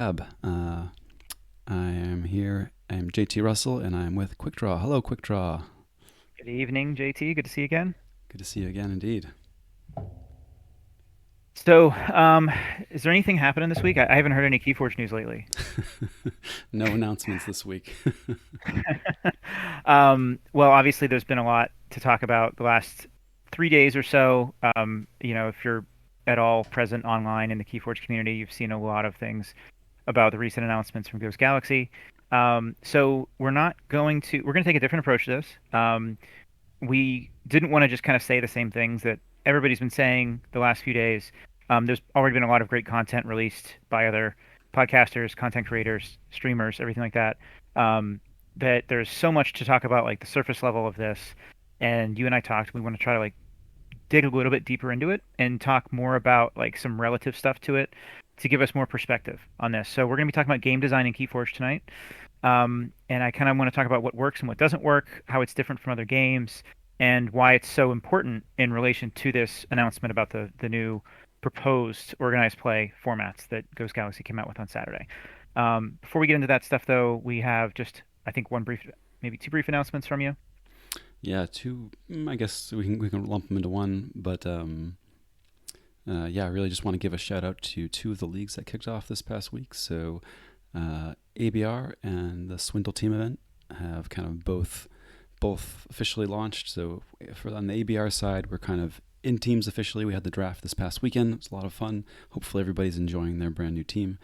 Ab. I am here. I'm JT Russell, and I'm with QuickDraw. Hello, QuickDraw. Good evening, JT. Good to see you again. Good to see you again, indeed. So, is there anything happening this week? I haven't heard any KeyForge news lately. No announcements this week. Well, obviously, there's been a lot to talk about the last 3 days or so. If you're at all present online in the KeyForge community, you've seen a lot of things about the recent announcements from Ghost Galaxy. So we're going to take a different approach to this. We didn't want to just kind of say the same things that everybody's been saying the last few days. There's already been a lot of great content released by other podcasters, content creators, streamers, everything like that. That there's so much to talk about, like the surface level of this. And you and I talked. We want to try to like dig a little bit deeper into it and talk more about like some relative stuff to it to give us more perspective on this. So we're going to be talking about game design in KeyForge tonight. And I kind of want to talk about what works and what doesn't work, how it's different from other games, and why it's so important in relation to this announcement about the new proposed organized play formats that Ghost Galaxy came out with on Saturday. Before we get into that stuff, though, we have just, I think, one brief, maybe two brief announcements from you. Yeah, two. I guess we can lump them into one, but yeah, I really just want to give a shout out to two of the leagues that kicked off this past week. So, ABR and the Swindle Team event have kind of both officially launched. So, for on the ABR side, we're kind of in teams officially. We had the draft this past weekend. It was a lot of fun. Hopefully, everybody's enjoying their brand new team.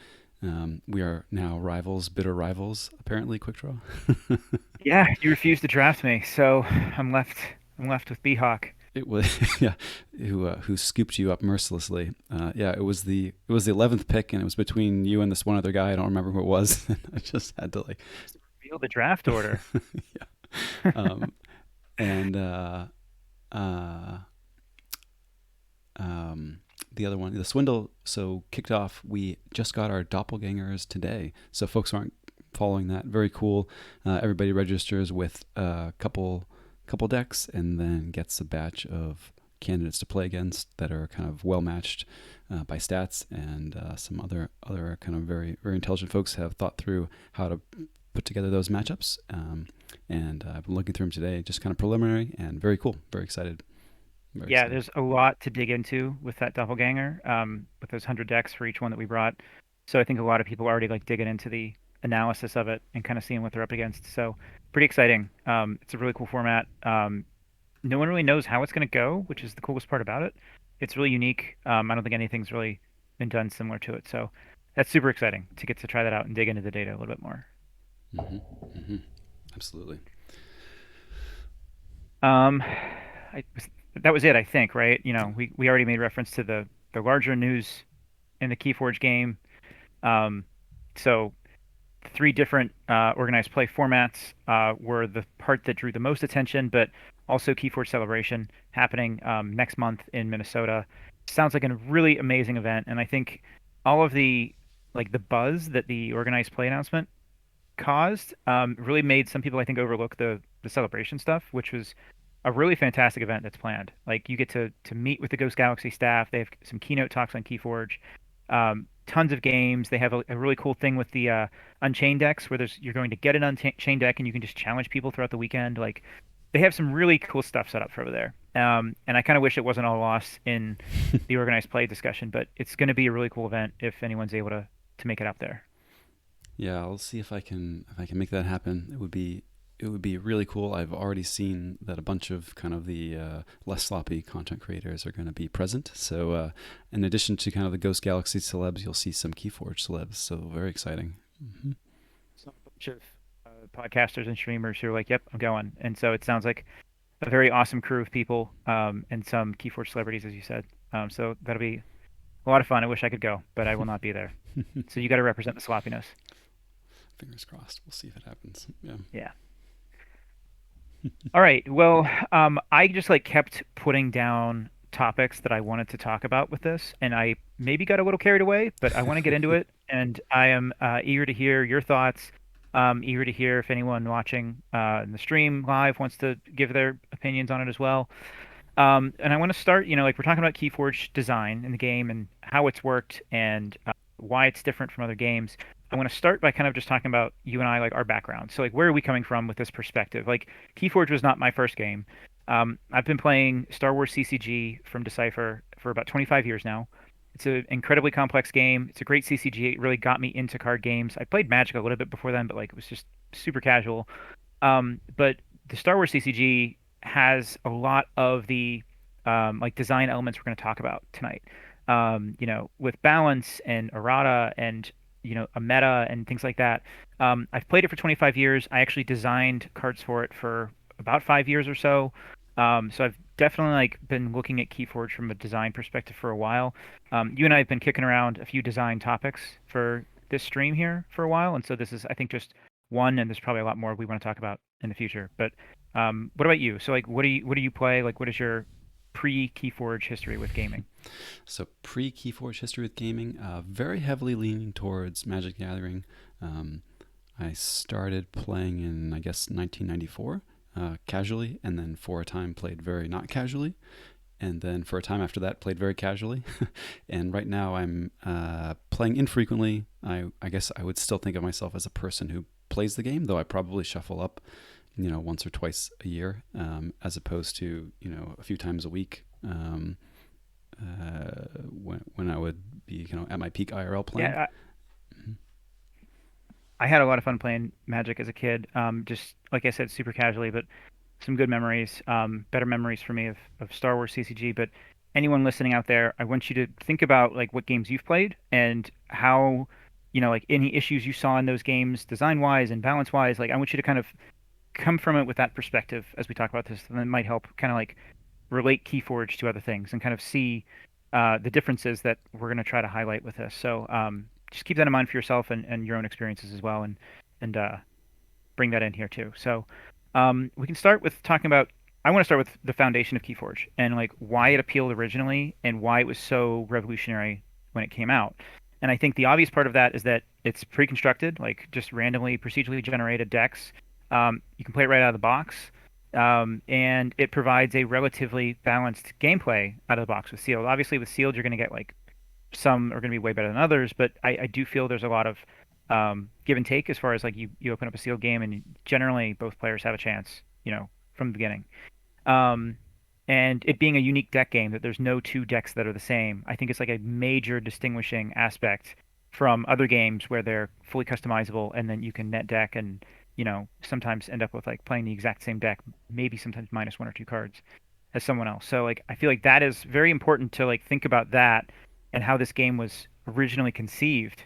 We are now rivals, bitter rivals. Apparently, Quick Draw. Yeah, you refused to draft me, so I'm left. I'm left with B-Hawk. It was yeah, who scooped you up mercilessly. Yeah, it was the 11th pick, and it was between you and this one other guy. I don't remember who it was. I just had to like, Reveal the draft order. yeah. Um, and uh, the other one, the swindle, so kicked off. We just got our doppelgangers today, so folks aren't following that. Very cool. Everybody registers with a couple decks, and then gets a batch of candidates to play against that are kind of well matched by stats, and some other kind of very very intelligent folks have thought through how to put together those matchups. And I've been looking through them today, just kind of preliminary and very cool. Very excited. Very Yeah, excited. there's a lot to dig into with that doppelganger, with those 100 decks for each one that we brought. So I think a lot of people are already like digging into the analysis of it and kind of seeing what they're up against. So pretty exciting. It's a really cool format. No one really knows how it's going to go, which is the coolest part about it. It's really unique. I don't think anything's really been done similar to it. So that's super exciting to get to try that out and dig into the data a little bit more. Hmm. Hmm. Absolutely. Um, that was it, I think, right? We already made reference to the larger news in the KeyForge game. Um, so three different organized play formats were the part that drew the most attention, but also KeyForge Celebration happening next month in Minnesota. Sounds like a really amazing event, and I think all of the like the buzz that the organized play announcement caused really made some people I think overlook the celebration stuff, which was a really fantastic event that's planned. Like you get to meet with the Ghost Galaxy staff. They have some keynote talks on KeyForge, tons of games. They have a really cool thing with the Unchained decks where you're going to get an Unchained deck and you can just challenge people throughout the weekend. Like they have some really cool stuff set up for over there. And I kind of wish it wasn't all lost in the organized play discussion, but it's going to be a really cool event if anyone's able to make it up there. Yeah, I'll see if I can make that happen. It would be really cool. I've already seen that a bunch of kind of the less sloppy content creators are going to be present. So, in addition to kind of the Ghost Galaxy celebs, you'll see some KeyForge celebs. So, very exciting. Hmm. So a bunch of podcasters and streamers who are like, "Yep, I'm going." And so it sounds like a very awesome crew of people, and some Keyforge celebrities, as you said. So that'll be a lot of fun. I wish I could go, but I will not be there. So you got to represent the sloppiness. Fingers crossed. We'll see if it happens. Yeah. Yeah. All right. Well, I just like kept putting down topics that I wanted to talk about with this, and I maybe got a little carried away, but I want to get into it, and I am eager to hear your thoughts. Eager to hear if anyone watching in the stream live wants to give their opinions on it as well. And I want to start, like we're talking about KeyForge design in the game and how it's worked, and why it's different from other games. I want to start by kind of just talking about you and I, like our background. So like, where are we coming from with this perspective? Like, KeyForge was not my first game. I've been playing Star Wars CCG from Decipher for about 25 years now. It's an incredibly complex game. It's a great CCG. It really got me into card games. I played Magic a little bit before then, but like it was just super casual. But the Star Wars CCG has a lot of the like design elements we're going to talk about tonight. With balance and errata and a meta and things like that. I've played it for 25 years. I actually designed cards for it for about 5 years or so. So I've definitely like been looking at KeyForge from a design perspective for a while. You and I have been kicking around a few design topics for this stream here for a while, and so this is, I think, just one, and there's probably a lot more we want to talk about in the future. But what about you? So like, what do you play? Like, what is your pre-KeyForge history with gaming? So pre KeyForge history with gaming, very heavily leaning towards Magic the Gathering. Um, I started playing in, I guess, 1994, casually, and then for a time played very not casually, and then for a time after that played very casually. And right now I'm playing infrequently. I guess I would still think of myself as a person who plays the game, though I probably shuffle up, once or twice a year, as opposed to, a few times a week. When I would be, at my peak IRL playing. Yeah, Mhm. I had a lot of fun playing Magic as a kid. Just like I said, super casually, but some good memories. Better memories for me of Star Wars CCG. But anyone listening out there, I want you to think about like what games you've played and how, like any issues you saw in those games, design wise and balance wise. Like I want you to kind of come from it with that perspective as we talk about this, and that might help kind of like relate KeyForge to other things and kind of see the differences that we're going to try to highlight with this. So just keep that in mind for yourself and your own experiences as well, and bring that in here too. So we can start with talking about. I want to start with the foundation of KeyForge and like why it appealed originally and why it was so revolutionary when it came out. And I think the obvious part of that is that it's pre-constructed, like just randomly, procedurally generated decks. You can play it right out of the box, and it provides a relatively balanced gameplay out of the box with sealed. Obviously, with sealed, you're going to get like some are going to be way better than others, but I do feel there's a lot of give and take as far as like you open up a sealed game and generally both players have a chance, from the beginning. Um, and it being a unique deck game, that there's no two decks that are the same, I think it's like a major distinguishing aspect from other games where they're fully customizable and then you can net deck and sometimes end up with like playing the exact same deck, maybe sometimes minus one or two cards as someone else. So like I feel like that is very important to like think about that and how this game was originally conceived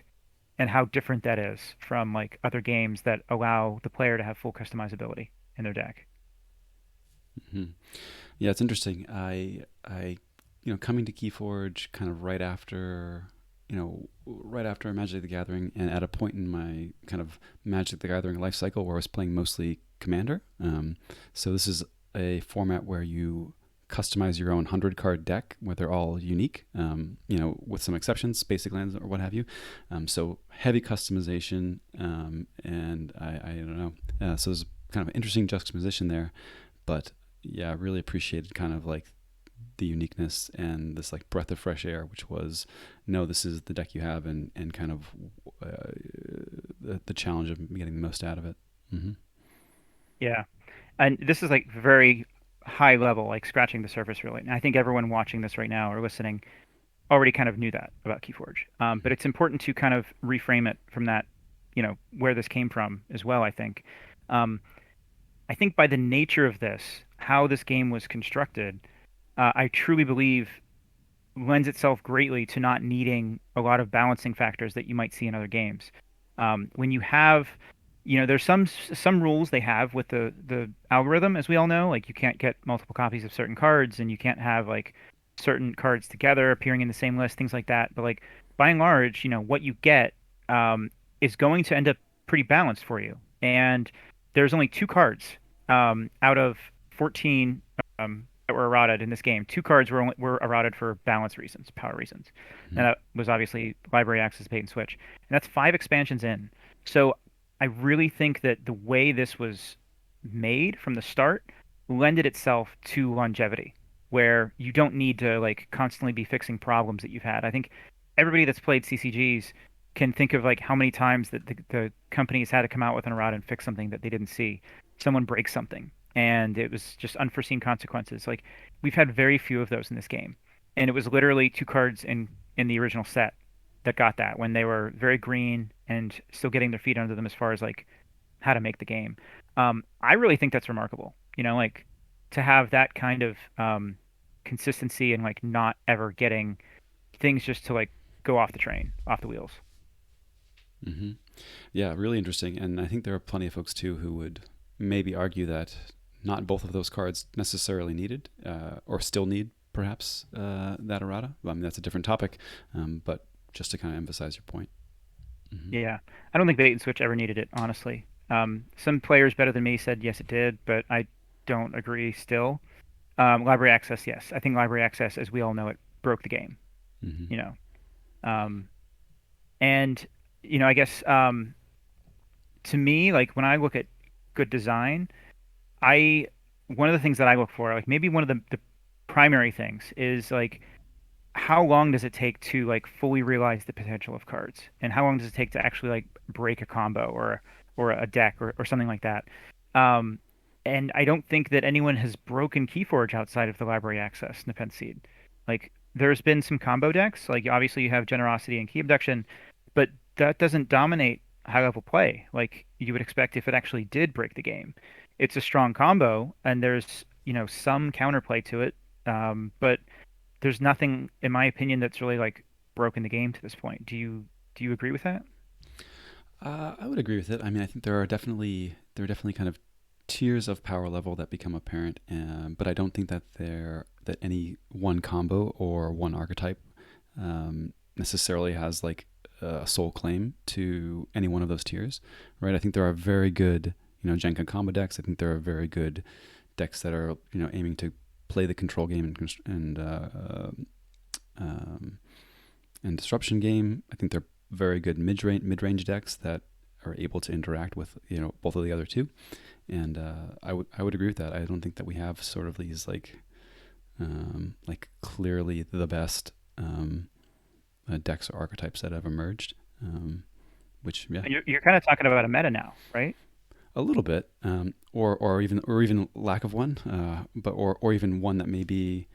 and how different that is from like other games that allow the player to have full customizability in their deck. Hmm. Yeah, it's interesting. Coming to KeyForge kind of right after Magic the Gathering, and at a point in my kind of Magic the Gathering life cycle where I was playing mostly Commander. So this is a format where you customize your own 100 card deck where they're all unique, with some exceptions, basic lands or what have you. So heavy customization, and I don't know. So there's kind of an interesting juxtaposition there, but yeah, I really appreciated kind of like the uniqueness and this like breath of fresh air, which was, no, this is the deck you have, and kind of the challenge of getting the most out of it. Hmm. Yeah. And this is like very high level, like scratching the surface really. And I think everyone watching this right now or listening already kind of knew that about KeyForge. But it's important to kind of reframe it from that, where this came from as well, I think. Um, I think by the nature of this, how this game was constructed, I truly believe lends itself greatly to not needing a lot of balancing factors that you might see in other games. When you have, there's some rules they have with the algorithm, as we all know, like you can't get multiple copies of certain cards, and you can't have like certain cards together appearing in the same list, things like that. But like by and large, what you get is going to end up pretty balanced for you. And there's only two cards out of 14 that were eroded in this game. Two cards were eroded for balance reasons, power reasons, Hmm. and that was obviously Library Access, Bait and Switch, and that's five expansions in. So I really think that the way this was made from the start lended itself to longevity, where you don't need to like constantly be fixing problems that you've had. I think everybody that's played CCGs can think of like how many times that the companies had to come out with an errata and fix something that they didn't see. Someone breaks something, and it was just unforeseen consequences. Like we've had very few of those in this game, and it was literally two cards in the original set that got that when they were very green and still getting their feet under them as far as like how to make the game. I really think that's remarkable. Like to have that kind of consistency and like not ever getting things just to like go off the train, off the wheels. Hmm. Yeah, really interesting. And I think there are plenty of folks too who would maybe argue that not both of those cards necessarily needed, or still need perhaps that errata. Well, I mean, that's a different topic, but just to kind of emphasize your point. Hmm. Yeah, I don't think bait and switch ever needed it, honestly. Some players better than me said yes, it did, but I don't agree still. Library access, yes. I think library access, as we all know it, broke the game. Hmm. You know, um, and I guess to me, like when I look at good design, I one of the things that I look for, like maybe one of the primary things, is like how long does it take to like fully realize the potential of cards, and how long does it take to actually like break a combo or a deck or something like that. Um, and I don't think that anyone has broken KeyForge outside of the library access Nepenthe Seed. Like there's been some combo decks, like obviously you have Generosity and Key Abduction, but that doesn't dominate high level play like you would expect if it actually did break the game. It's a strong combo, and there's some counterplay to it, but there's nothing, in my opinion, that's really like broken the game to this point. Do you agree with that? I would agree with it. I mean, I think there are definitely kind of tiers of power level that become apparent, but I don't think that any one combo or one archetype necessarily has like a sole claim to any one of those tiers, right? I think there are very good, Jenga combo decks. I think there are very good decks that are, aiming to play the control game um, and disruption game. I think they're very good mid range decks that are able to interact with both of the other two. And I would agree with that. I don't think that we have sort of these like clearly the best decks or archetypes that have emerged. Which yeah, You're kind of talking about a meta now, right? a little bit, or even lack of one, but or even one that may be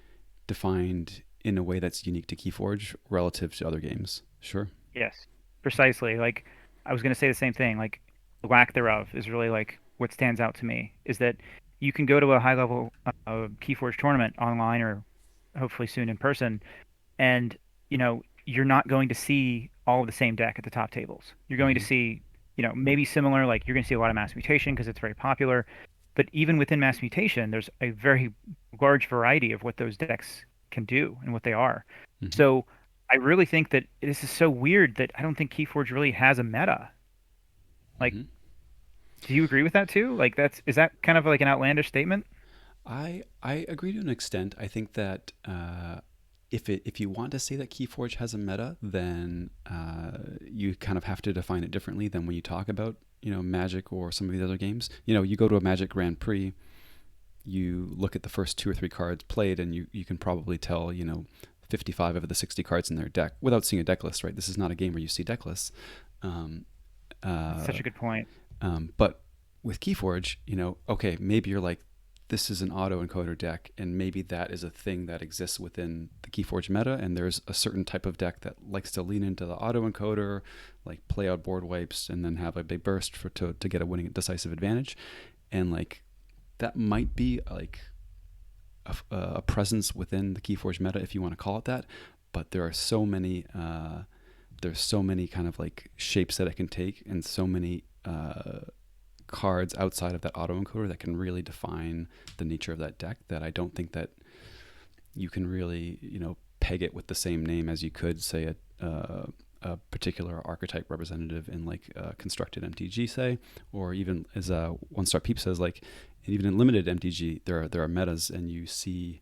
defined in a way that's unique to KeyForge relative to other games. Sure. Yes, precisely. Like I was going to say the same thing. Like the lack thereof is really like what stands out to me is that you can go to a high level KeyForge tournament online or hopefully soon in person, and you're not going to see all of the same deck at the top tables. You're going to Hmm. see maybe similar, like you're going to see a lot of mass mutation because it's very popular, but even within mass mutation there's a very large variety of what those decks can do and what they are. Hmm. So I really think that this is so weird that I don't think KeyForge really has a meta. Like, Hmm. do you agree with that too? Like is that kind of like an outlandish statement? I agree to an extent. I think that if you want to say that KeyForge has a meta, then you kind of have to define it differently than when you talk about Magic or some of these other games. You go to a Magic Grand Prix, you look at the first two or three cards played, and you can probably tell 55 of the 60 cards in their deck without seeing a deck list. Right? This is not a game where you see deck lists. Um, That's such uh, a good point. but with KeyForge, okay, maybe you're like, this is an auto encoder deck, and maybe that is a thing that exists within the KeyForge meta, and there's a certain type of deck that likes to lean into the auto encoder, like play out board wipes, and then have a big burst to get a winning decisive advantage, and like that might be like a presence within the KeyForge meta if you want to call it that, but there's so many kind of like shapes that it can take, and so many cards outside of that autoencoder that can really define the nature of that deck that I don't think that you can really peg it with the same name as you could say a particular archetype representative in like constructed MTG, say, or even as One Star Peep says, like even in limited MTG there are metas, and you see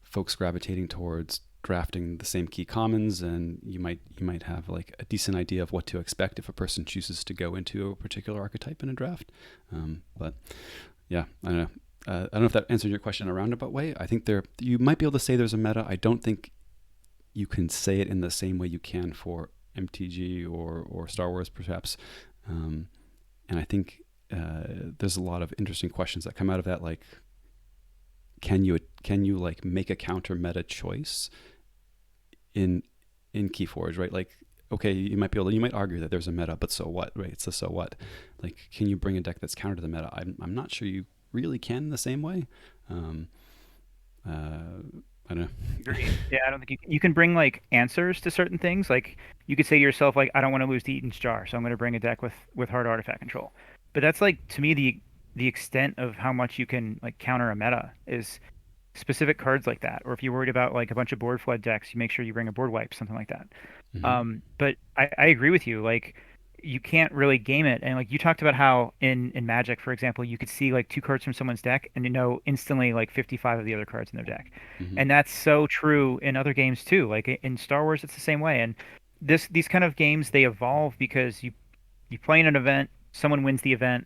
folks gravitating towards drafting the same key commons, and you might have like a decent idea of what to expect if a person chooses to go into a particular archetype in a draft. But yeah, I don't know. I don't know if that answered your question in a roundabout way. I think you might be able to say there's a meta. I don't think you can say it in the same way you can for MTG or Star Wars, perhaps. Um, and I think there's a lot of interesting questions that come out of that, like can you like make a counter meta choice in KeyForge, right? Like, okay, you might argue that there's a meta, but so what, right? It's a so what. Like, can you bring a deck that's counter to the meta? I'm not sure you really can in the same way. Um, I don't know. Agreed. Yeah, I don't think you can bring like answers to certain things. Like you could say to yourself, like, I don't want to lose to Eaton's Jar, so I'm going to bring a deck with hard artifact control. But that's like to me the extent of how much you can like counter a meta is specific cards like that. Or if you're worried about like a bunch of board flood decks, you make sure you bring a board wipe, something like that. Hmm. But I agree with you. Like you can't really game it. And like you talked about how in Magic, for example, you could see like two cards from someone's deck and you know instantly like 55 of the other cards in their deck. Hmm. And that's so true in other games too. Like in Star Wars, it's the same way. And these kind of games they evolve because you play in an event, someone wins the event,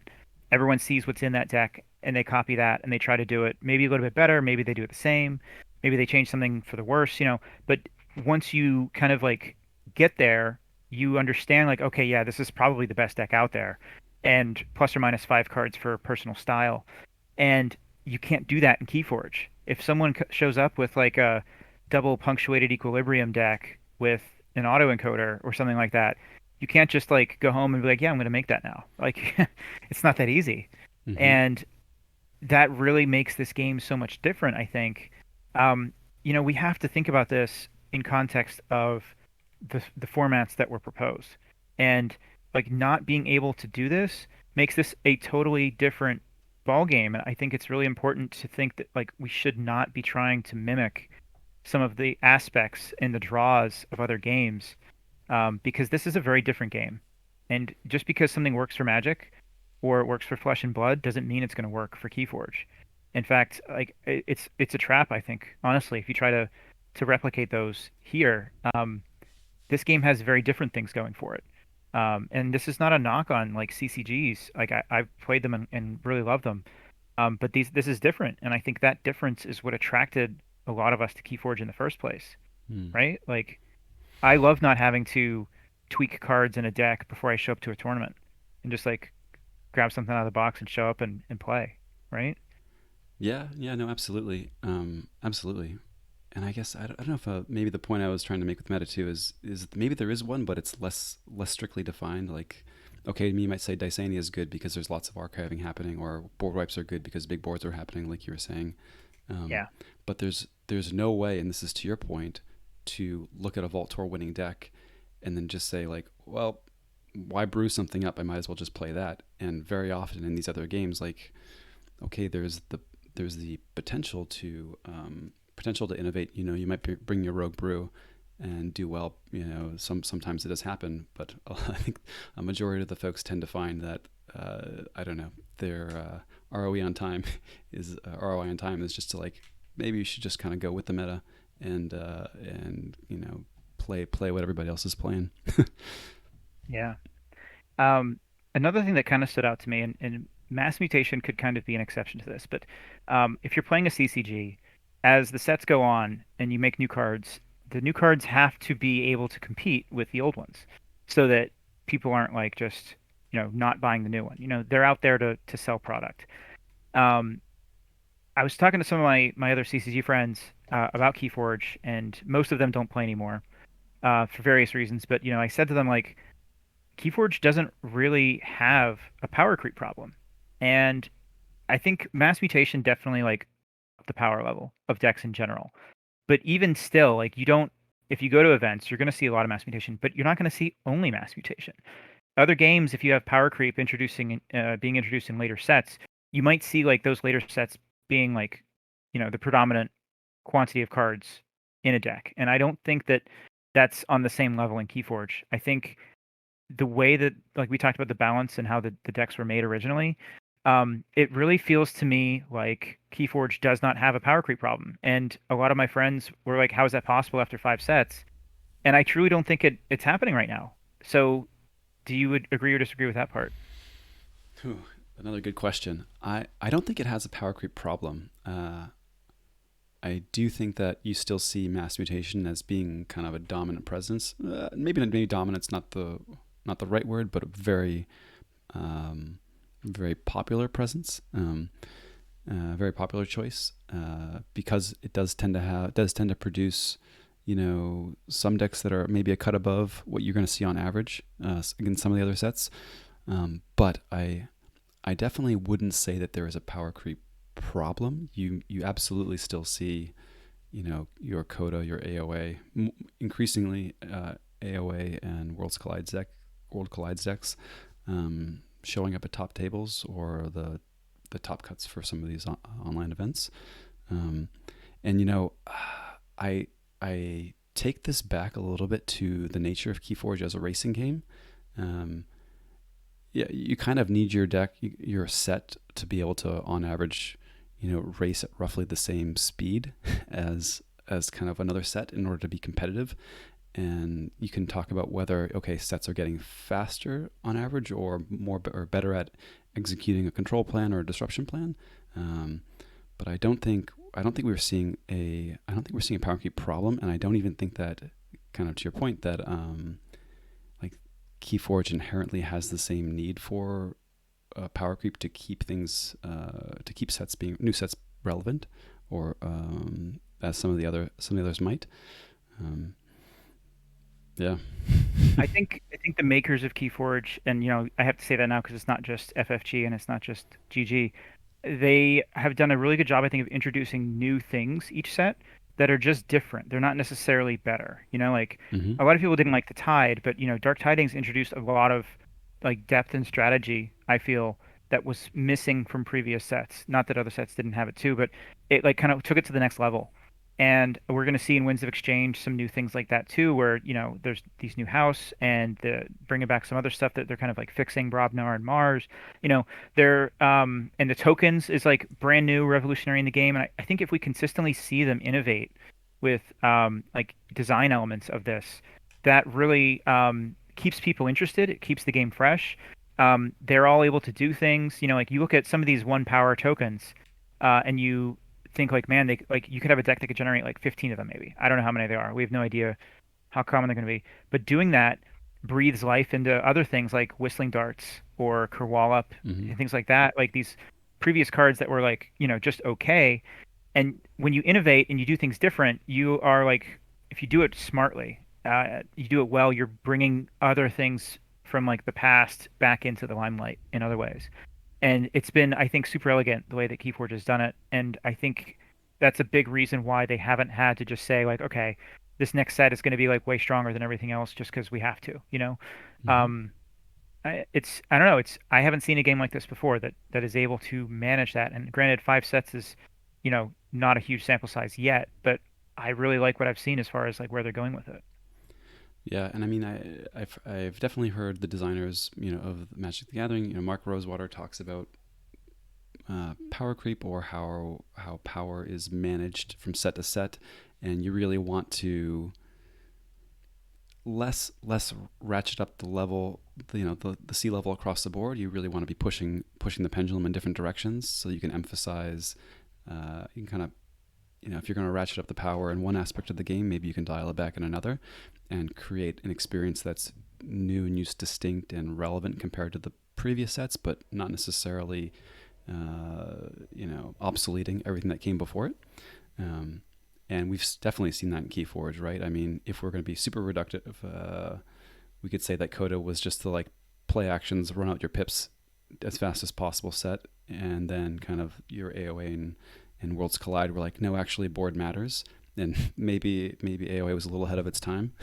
everyone sees what's in that deck, and they copy that and they try to do it maybe a little bit better, maybe they do it the same, maybe they change something for the worse, you know. But once you kind of like get there, you understand like, okay, yeah, this is probably the best deck out there, and plus or minus 5 cards for personal style, and you can't do that in Keyforge. If someone shows up with like a double punctuated equilibrium deck with an autoencoder or something like that, you can't just like go home and be like, yeah, I'm going to make that now. Like, it's not that easy. Hmm. And that really makes this game so much different, I think. We have to think about this in context of the formats that were proposed. And like not being able to do this makes this a totally different ball game. And I think it's really important to think that like we should not be trying to mimic some of the aspects and the draws of other games, because this is a very different game. And just because something works for Magic or it works for Flesh and Blood doesn't mean it's going to work for KeyForge. In fact, like it's a trap, I think, honestly, if you try to replicate those here. This game has very different things going for it. And this is not a knock on like CCGs. Like I've played them and really love them. But this is different, and I think that difference is what attracted a lot of us to KeyForge in the first place, Mm. right? Like I love not having to tweak cards in a deck before I show up to a tournament and just like grab something out of the box and show up and play, right? Yeah, yeah, no, absolutely, absolutely. And I guess I don't know if maybe the point I was trying to make with meta too is maybe there is one, but it's less strictly defined. Like, okay, you might say Dysania is good because there's lots of archiving happening, or board wipes are good because big boards are happening, like you were saying. Um, Yeah. but there's no way, and this is to your point, to look at a Vault Tour winning deck and then just say like, well, why brew something up? I might as well just play that. And very often in these other games, like, okay, there's the potential to innovate. You know, you might bring your rogue brew and do well. You know, sometimes it does happen, but I think a majority of the folks tend to find that I don't know, their ROE on time is ROI on time is just to like, maybe you should just kind of go with the meta and play what everybody else is playing. Yeah. Um, Another thing that kind of stood out to me, and mass mutation could kind of be an exception to this, but if you're playing a CCG, as the sets go on and you make new cards, the new cards have to be able to compete with the old ones, so that people aren't like just not buying the new one. They're out there to sell product. Um, I was talking to some of my other CCG friends about KeyForge, and most of them don't play anymore for various reasons. But I said to them like KeyForge doesn't really have a power creep problem. And I think mass mutation definitely like up the power level of decks in general. But even still, like you don't if you go to events, you're going to see a lot of mass mutation, but you're not going to see only mass mutation. Other games, if you have power creep being introduced in later sets, you might see like those later sets being like, the predominant quantity of cards in a deck. And I don't think that that's on the same level in KeyForge. I think the way that like we talked about the balance and how the decks were made originally, it really feels to me like KeyForge does not have a power creep problem. And a lot of my friends were like, "How is that possible after 5 sets?" And I truly don't think it's happening right now. So, do you agree or disagree with that part? Another good question. I don't think it has a power creep problem. I do think that you still see mass mutation as being kind of a dominant presence. Maybe dominant's not the right word, but a um, very popular presence. Very popular choice because it does tend to produce, some decks that are maybe a cut above what you're going to see on average against some of the other sets. But I definitely wouldn't say that there is a power creep problem. You absolutely still see, your Coda, your AOA, increasingly AOA and World Collides decks showing up at top tables or the top cuts for some of these online events. Um, and I I take this back a little bit to the nature of KeyForge as a racing game. Um, yeah, you kind of need your deck, your set to be able to, on average, race at roughly the same speed as kind of another set in order to be competitive. And you can talk about whether sets are getting faster on average or more or better at executing a control plan or a disruption plan. Um, but I don't think we're seeing a power creep problem, and I don't even think that, kind of to your point, that like KeyForge inherently has the same need for power creep to keep things to keep sets being new sets relevant, or as some of the others might. Um, yeah. I think the makers of KeyForge, and I have to say that now because it's not just FFG and it's not just GG. They have done a really good job, I think, of introducing new things each set that are just different. They're not necessarily better. Like Hmm. a lot of people didn't like the Tide, but Dark Tidings introduced a lot of like depth and strategy, I feel, that was missing from previous sets. Not that other sets didn't have it too, but it like kind of took it to the next level. And we're going to see in Winds of Exchange some new things like that too, where there's these new house and the bringing back some other stuff that they're kind of like fixing Brobnar and Mars. They're and the tokens is like brand new, revolutionary in the game. And I think if we consistently see them innovate with like design elements of this, that really keeps people interested. It keeps the game fresh. They're all able to do things. Like you look at some of these one power tokens, and you think like, man, they like you could have a deck that could generate like 15 of them, maybe. I don't know how many there are. We have no idea how common they're going to be. But doing that breathes life into other things like Whistling Darts or Kerwallop Hmm. and things like that. Like these previous cards that were like, just okay. And when you innovate and you do things different, you are like, if you do it smartly, you do it well, you're bringing other things from like the past back into the limelight in other ways. And it's been, I think, super elegant the way that KeyForge has done it. And I think that's a big reason why they haven't had to just say like, okay, this next set is going to be like way stronger than everything else just because we have to. Hmm. Um, I don't know. I haven't seen a game like this before that is able to manage that. And granted, 5 sets is, not a huge sample size yet, but I really like what I've seen as far as like where they're going with it. Yeah, and I mean, I've definitely heard the designers, of Magic the Gathering. Mark Rosewater talks about power creep, or how power is managed from set to set, and you really want to less ratchet up the level, the sea level across the board. You really want to be pushing the pendulum in different directions, so you can emphasize. You can kind of, if you're going to ratchet up the power in one aspect of the game, maybe you can dial it back in another, and create an experience that's new and distinct and relevant compared to the previous sets, but not necessarily obsoleting everything that came before it. Um, and we've definitely seen that in KeyForge, right? I mean, if we're going to be super reductive, we could say that Coda was just the like play actions, run out your pips as fast as possible set, and then kind of your AOA and Worlds Collide were like, no, actually, board matters. And maybe AOA was a little ahead of its time,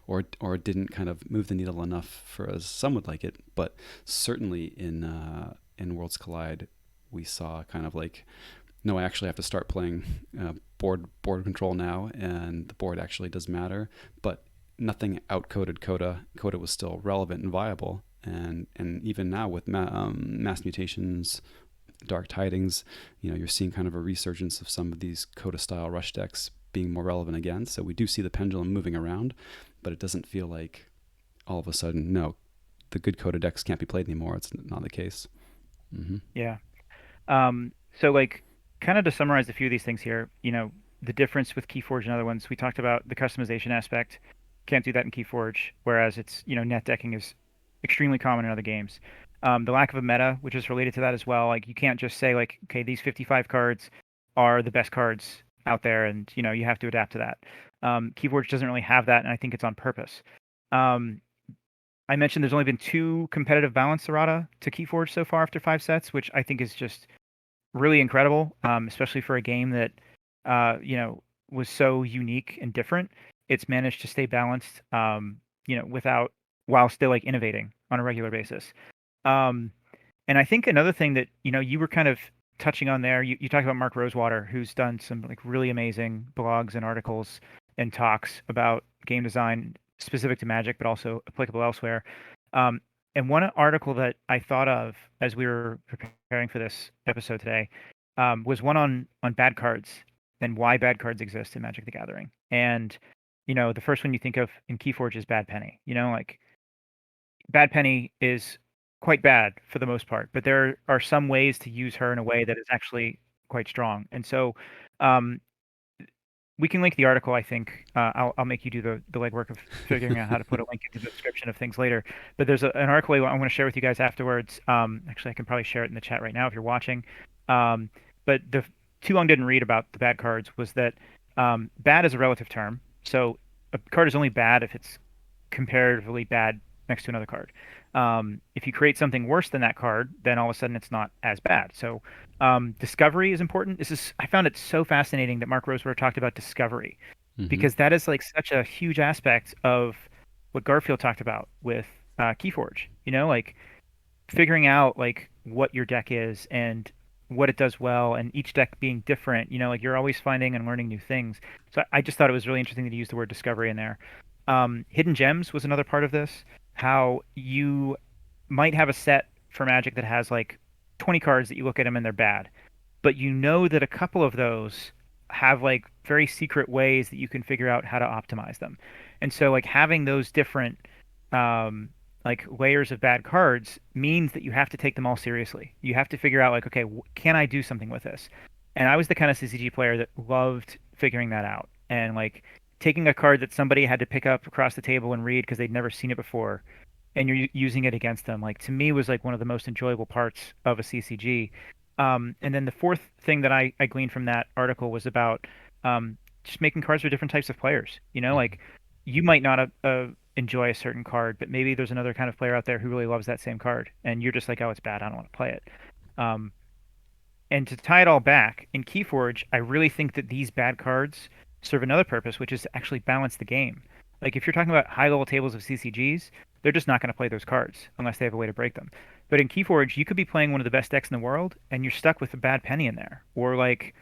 or didn't kind of move the needle enough for as some would like it. But certainly in Worlds Collide, we saw kind of like, no, I actually have to start playing board control now, and the board actually does matter. But nothing outcoded Coda. Coda was still relevant and viable, and even now with mass mutations, Dark Tidings, you're seeing kind of a resurgence of some of these Coda style rush decks being more relevant again. So we do see the pendulum moving around, but it doesn't feel like all of a sudden, no, the good Coda decks can't be played anymore. It's not the case. Hmm. Yeah. So like kind of to summarize a few of these things here, the difference with KeyForge and other ones, we talked about the customization aspect. Can't do that in KeyForge, whereas net decking is extremely common in other games. The lack of a meta, which is related to that as well. Like you can't just say like, okay, these 55 cards are the best cards out there, and you have to adapt to that. KeyForge doesn't really have that, and I think it's on purpose. Um, I mentioned there's only been two competitive balance errata to KeyForge so far after 5 sets, which I think is just really incredible, especially for a game that was so unique and different. It's managed to stay balanced, without while still like innovating on a regular basis. Um, and I think another thing that you were kind of touching on there, you talked about Mark Rosewater, who's done some like really amazing blogs and articles and talks about game design specific to Magic, but also applicable elsewhere. Um, and one article that I thought of as we were preparing for this episode today was one on bad cards and why bad cards exist in Magic the Gathering. And the first one you think of in Keyforge is Bad Penny. Like Bad Penny is quite bad for the most part, but there are some ways to use her in a way that is actually quite strong. And so, um, we can link the article. I think I'll make you do the legwork of figuring out how to put a link into the description of things later. But there's an article I'm going to share with you guys afterwards. Actually, I can probably share it in the chat right now if you're watching. Um, but the too long didn't read about the bad cards was that bad is a relative term. So a card is only bad if it's comparatively bad next to another card. If you create something worse than that card, then all of a sudden it's not as bad. So discovery is important. I found it so fascinating that Mark Rosewater talked about discovery Hmm. because that is like such a huge aspect of what Garfield talked about with KeyForge. Like figuring out like what your deck is and what it does well, and each deck being different. Like you're always finding and learning new things. So I just thought it was really interesting to use the word discovery in there. Hidden gems was another part of this. How you might have a set for Magic that has like 20 cards that you look at them and they're bad, but you know that a couple of those have like very secret ways that you can figure out how to optimize them. And so like having those different um like layers of bad cards means that you have to take them all seriously. You have to figure out like, okay, can I do something with this? And I was the kind of CCG player that loved figuring that out and like taking a card that somebody had to pick up across the table and read because they'd never seen it before, and you're using it against them. Like to me was like one of the most enjoyable parts of a CCG. And then the fourth thing that I gleaned from that article was about just making cards for different types of players. Like you might not enjoy a certain card, but maybe there's another kind of player out there who really loves that same card, and you're just like, oh, it's bad, I don't want to play it. Um, and to tie it all back, in Keyforge, I really think that these bad cards serve another purpose, which is to actually balance the game. Like if you're talking about high level tables of CCGs, they're just not going to play those cards unless they have a way to break them. But in Keyforge, you could be playing one of the best decks in the world, and you're stuck with a bad penny in there, or like,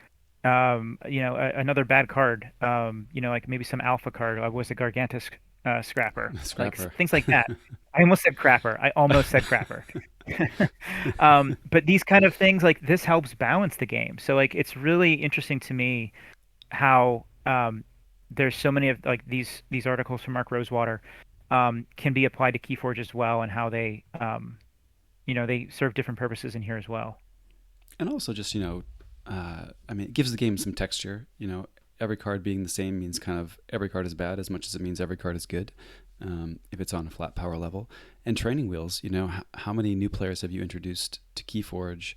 another bad card. Like maybe some alpha card. Was a Gargantus Scrapper, like Scrapper. things like that. I almost said Crapper. I almost said Crapper. But these kind of things like this helps balance the game. So like it's really interesting to me how there's so many of like these articles from Mark Rosewater can be applied to KeyForge as well, and how they serve different purposes in here as well. And also just I mean, it gives the game some texture. Every card being the same means kind of every card is bad as much as it means every card is good. If it's on a flat power level. And training wheels, how many new players have you introduced to KeyForge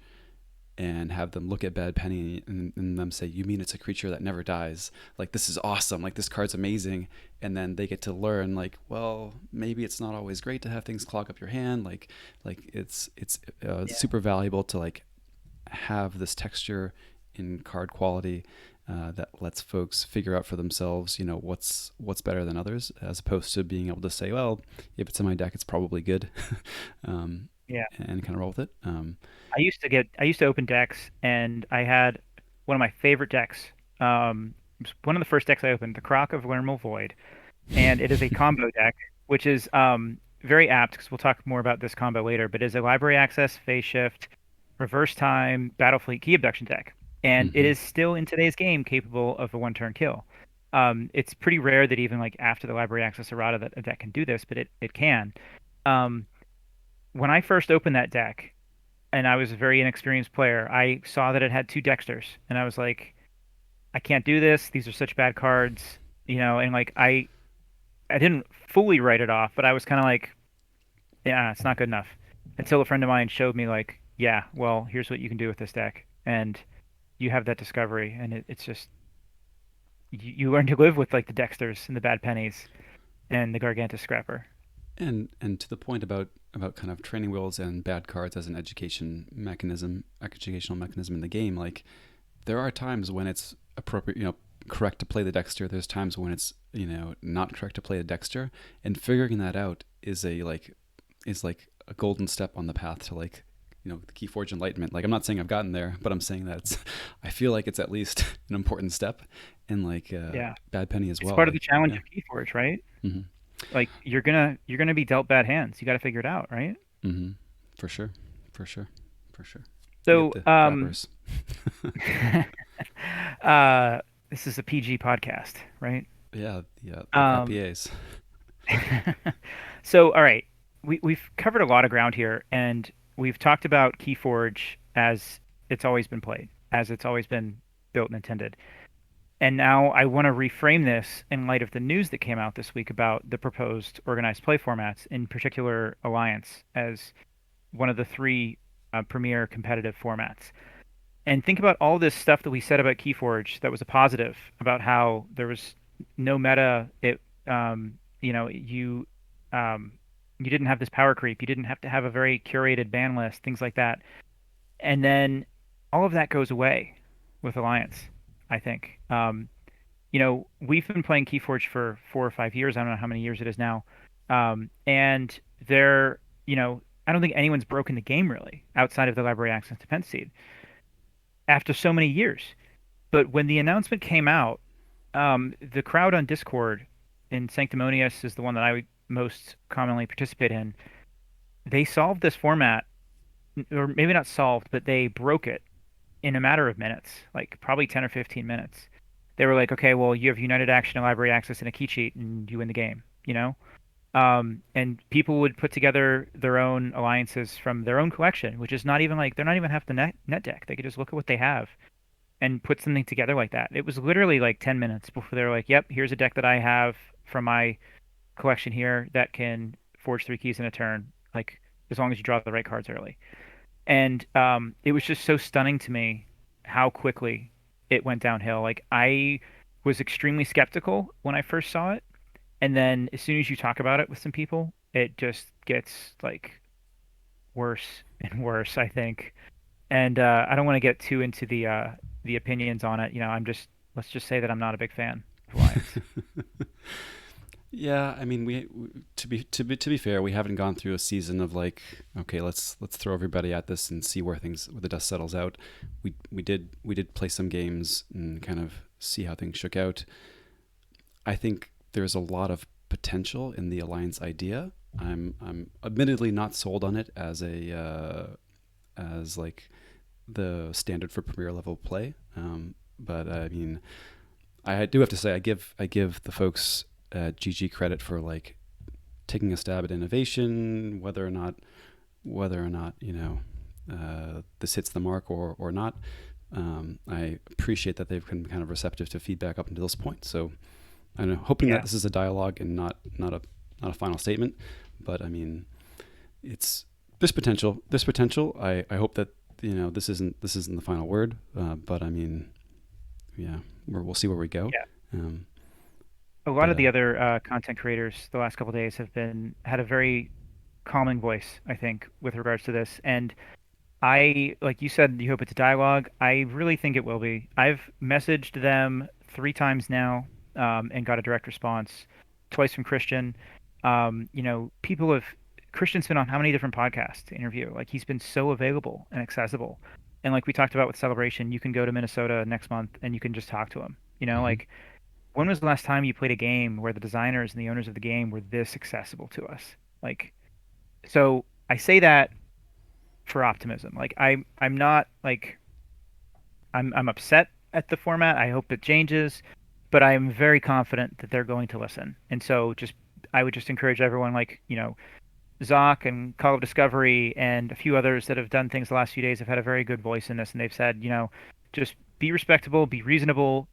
and have them look at Bad Penny and them say, "You mean it's a creature that never dies? Like this is awesome! Like this card's amazing!" And then they get to learn, like, well, maybe it's not always great to have things clog up your hand. Like it's Yeah. super valuable to like have this texture in card quality that lets folks figure out for themselves, what's better than others, as opposed to being able to say, well, if it's in my deck, it's probably good, um, Yeah. and kind of roll with it. I used to open decks, and I had one of my favorite decks. It was one of the first decks I opened, the Croc of Liminal Void, and it is a combo deck, which is very apt because we'll talk more about this combo later. But it is a library access, phase shift, reverse time, battle fleet key abduction deck, and it Hmm. is still in today's game capable of a one-turn kill. It's pretty rare that even like after the library access errata that a deck can do this, but it can. Um, when I first opened that deck, and I was a very inexperienced player. I saw that it had two Dexters, and I was like, I can't do this. These are such bad cards, and like I didn't fully write it off, but I was kind of like, yeah, it's not good enough. Until a friend of mine showed me like, yeah, well, here's what you can do with this deck, and you have that discovery, and it's just you learn to live with like the Dexters and the bad pennies and the Gargantua Scrapper. And to the point about kind of training wheels and bad cards as an educational mechanism in the game, like there are times when it's appropriate, correct to play the Dexter. There's times when it's not correct to play a Dexter, and figuring that out is like a golden step on the path to like the KeyForge enlightenment. Like I'm not saying I've gotten there, but I'm saying that I feel like it's at least an important step, and like Yeah, bad penny as it's well. part of the Like challenge yeah. of KeyForge, right? Mm-hmm. Like you're gonna be dealt bad hands. You got to figure it out, right? Mm-hmm. For sure. For sure. For sure. You get So, the grabbers. uh, this is a PG podcast, right? Yeah, yeah, the Um, RPAs. so, all right, we've covered a lot of ground here, and we've talked about KeyForge as it's always been played, as it's always been built and intended. And now I want to reframe this in light of the news that came out this week about the proposed organized play formats, in particular Alliance, as one of the three premier competitive formats. And think about all this stuff that we said about KeyForge that was a positive, about how there was no meta. Um, you didn't have this power creep. You didn't have to have a very curated ban list, things like that. And then all of that goes away with Alliance, I think. We've been playing KeyForge for 4 or 5 years. I don't know how many years it is now. And I don't think anyone's broken the game really outside of the library access defense seed after so many years. But when the announcement came out, the crowd on Discord, and Sanctimonious is the one that I would most commonly participate in, they solved this format, or maybe not solved, but they broke it in a matter of minutes, like probably 10 or 15 minutes. They were like, okay, well, you have United Action, a library access, and a key cheat, and you win the game. And people would put together their own alliances from their own collection, which is not even like they're not even half the net deck. They could just look at what they have and put something together like that. It was literally like 10 minutes before they were like, yep, here's a deck that I have from my collection here that can forge 3 keys in a turn, like as long as you draw the right cards early. And it was just so stunning to me how quickly it went downhill. Like I was extremely skeptical when I first saw it, and then as soon as you talk about it with some people, it just gets like worse and worse, I think. And I don't want to get too into the opinions on it. Let's just say that I'm not a big fan of Alliance. Yeah, I mean, to be fair, we haven't gone through a season of like, okay, let's throw everybody at this and see where the dust settles out. We did play some games and kind of see how things shook out. I think there's a lot of potential in the alliance idea. I'm admittedly not sold on it as like the standard for premier level play. But I mean, I do have to say I give the folks at GG credit for like taking a stab at innovation, whether or not this hits the mark or not. I appreciate that they've been kind of receptive to feedback up until this point. So I'm hoping that Yeah. this is a dialogue and not a final statement. But I mean, it's there's potential. There's potential. I hope that this isn't the final word. But I mean, yeah, we'll see where we go. Yeah. Um, A lot but of the other content creators the last couple of days have been had a very calming voice, I think, with regards to this. And like you said, you hope it's a dialogue. I really think it will be. I've messaged them 3 times now, and got a direct response, twice from Christian. People have Christian's been on how many different podcasts to interview? Like he's been so available and accessible. And like we talked about with Celebration, you can go to Minnesota next month and you can just talk to him. mhm. Like when was the last time you played a game where the designers and the owners of the game were this accessible to us? Like, so I say that for optimism. Like I'm not like I'm upset at the format. I hope it changes, but I'm very confident that they're going to listen. And so just I would just encourage everyone like, Zoc and Call of Discovery and a few others that have done things the last few days have had a very good voice in this, and they've said, just be respectable, be reasonable,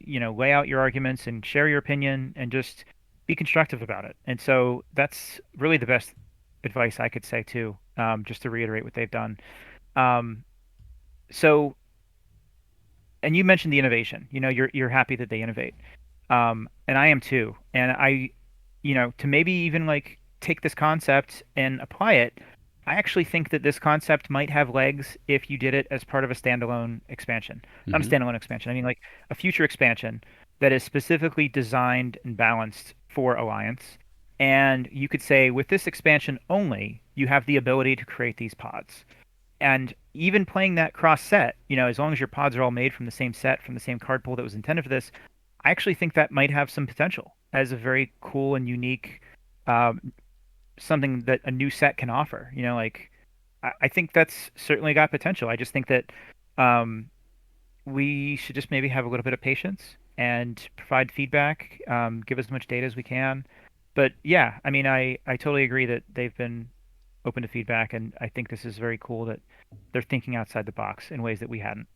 lay out your arguments and share your opinion, and just be constructive about it. And so that's really the best advice I could say too, just to reiterate what they've done. Um, so, and you mentioned the innovation. You're happy that they innovate, and I am too. And to maybe even like take this concept and apply it, I actually think that this concept might have legs if you did it as part of a standalone expansion. Not a Mm-hmm. standalone expansion. I mean, like a future expansion that is specifically designed and balanced for Alliance. And you could say, with this expansion only, you have the ability to create these pods. And even playing that cross set, as long as your pods are all made from the same set, from the same card pool that was intended for this, I actually think that might have some potential as a very cool and unique um, something that a new set can offer. Like I think that's certainly got potential. I just think that um, we should just maybe have a little bit of patience and provide feedback, give as much data as we can. But yeah, I mean, I totally agree that they've been open to feedback, and I think this is very cool that they're thinking outside the box in ways that we hadn't.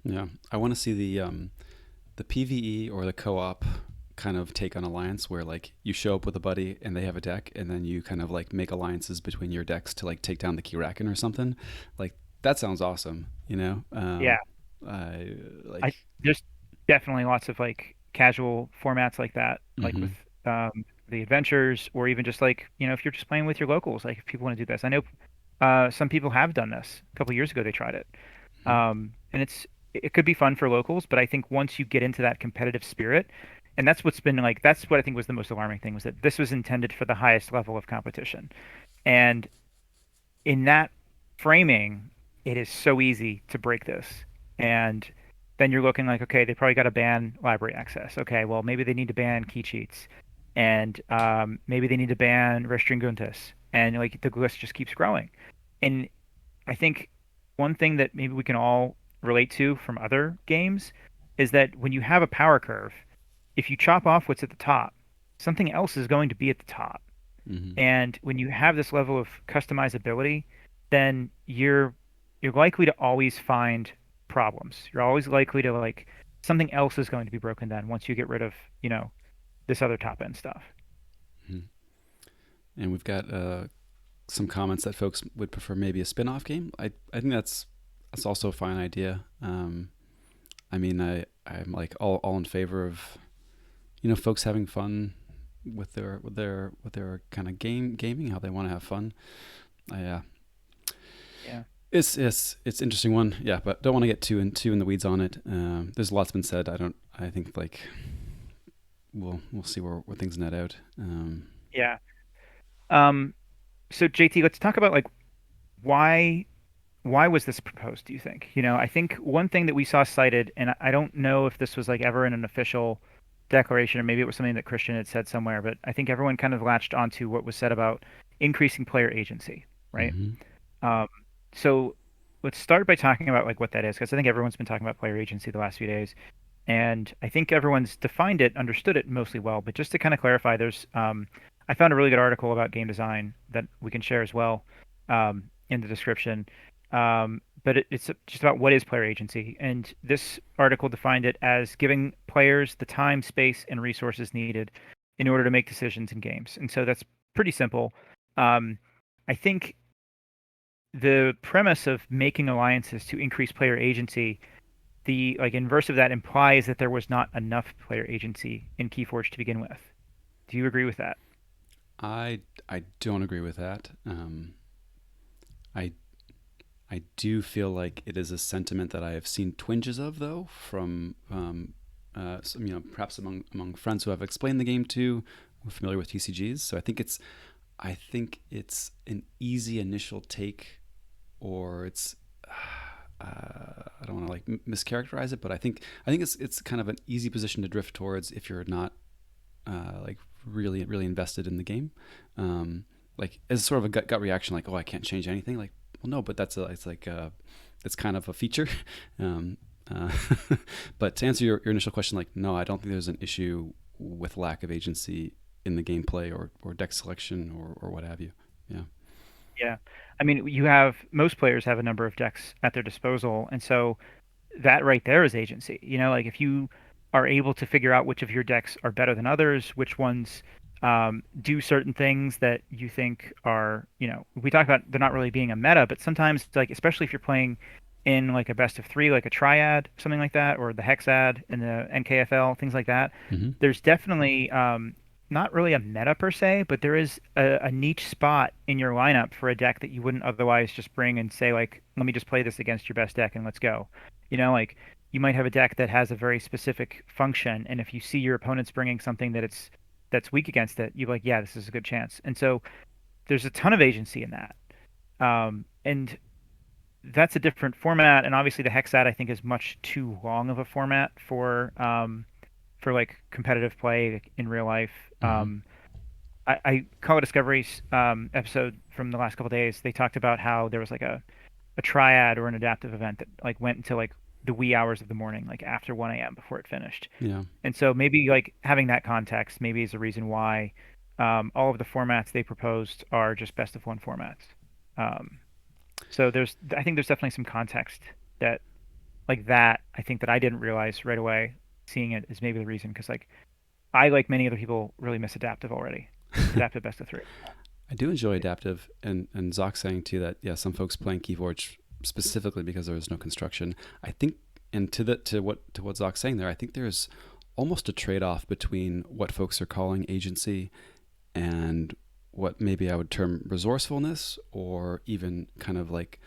Yeah, I want to see the PVE or the co-op kind of take on alliance where like you show up with a buddy and they have a deck and then you kind of like make alliances between your decks to like take down the Kirakin or something. Like that sounds awesome, you know? Yeah, I I like there's definitely lots of like casual formats like that, like with mhm. the adventures, or even just like if you're just playing with your locals, like if people want to do this. I know some people have done this. A couple years ago, they tried it, Mhm. and it could be fun for locals. But I think once you get into that competitive spirit, and that's what's been like, that's what I think was the most alarming thing, was that this was intended for the highest level of competition, and in that framing, it is so easy to break this. And then you're looking like, okay, they probably got to ban library access. Okay, well, maybe they need to ban key cheats. And maybe they need to ban Restringuntus. And like the list just keeps growing. And I think one thing that maybe we can all relate to from other games is that when you have a power curve, if you chop off what's at the top, something else is going to be at the top. Mhm. And when you have this level of customizability, then you're likely to always find problems. You're always likely to like something else is going to be broken down once you get rid of, this other top end stuff. Mhm. And we've got some comments that folks would prefer maybe a spin-off game. I think that's also a fine idea. I mean, I'm like all in favor of folks having fun with their kind of gaming, how they want to have fun. Yeah, Yeah. it's interesting one. Yeah, but don't want to get too in the weeds on it. There's lots been said. I think like we'll see where things net out. Yeah. Um, so JT, let's talk about like why why was this proposed, do you think? I think one thing that we saw cited, and I don't know if this was like ever in an official declaration, or maybe it was something that Christian had said somewhere, but I think everyone kind of latched onto what was said about increasing player agency, right? Mm-hmm. Um, so let's start by talking about like what that is, because I think everyone's been talking about player agency the last few days, and I think everyone's defined it, understood it mostly well. But just to kind of clarify, I found a really good article about game design that we can share as well in the description. But it's just about what is player agency, and this article defined it as giving players the time, space, and resources needed in order to make decisions in games. And so that's pretty simple. Um, I think the premise of making alliances to increase player agency, the like inverse of that implies that there was not enough player agency in KeyForge to begin with. Do you agree with that? I don't agree with that. I I do feel like it is a sentiment that I have seen twinges of, though, from some, perhaps among friends who I've explained the game to, who are familiar with TCGs. So I think it's an easy initial take, or it's I don't want to like mischaracterize it, but I think it's kind of an easy position to drift towards if you're not like really invested in the game. Like as sort of a gut reaction, like, oh, I can't change anything. Like, well, no, but it's kind of a feature. um, uh, but to answer your initial question, like, no, I don't think there's an issue with lack of agency in the gameplay or deck selection or what have you. Yeah. Yeah. I mean, you have most players have a number of decks at their disposal, and so that right there is agency. Like if you are able to figure out which of your decks are better than others, which ones do certain things that you think are, we talk about they're not really being a meta, but sometimes, like, especially if you're playing in like a best of three, like a triad, something like that, or the hexad in the NKFL, things like that, Hmm. there's definitely not really a meta per se, but there is a niche spot in your lineup for a deck that you wouldn't otherwise just bring and say, like, let me just play this against your best deck and let's go. Like you might have a deck that has a very specific function, and if you see your opponent's bringing something that's weak against it, you're like, yeah, this is a good chance. And so there's a ton of agency in that. And that's a different format, and obviously the Hexad I think is much too long of a format for like competitive play like, in real life. Hmm. I Call Discovery's episode from the last couple days. They talked about how there was like a triad or an adaptive event that like went into like the wee hours of the morning, like after 1 a.m. before it finished. Yeah. And so maybe like having that context maybe is a reason why all of the formats they proposed are just best of one formats. Um, so I think there's definitely some context that like that I think that I didn't realize right away. Seeing it is maybe the reason because like I like many other people really miss adaptive already. Adaptive best of three. I do enjoy adaptive, and Zoc saying too that yeah, some folks playing KeyForge specifically because there was no construction. I think, and to what Zoc's saying there, I think there's almost a trade off between what folks are calling agency and what maybe I would term resourcefulness, or even kind of like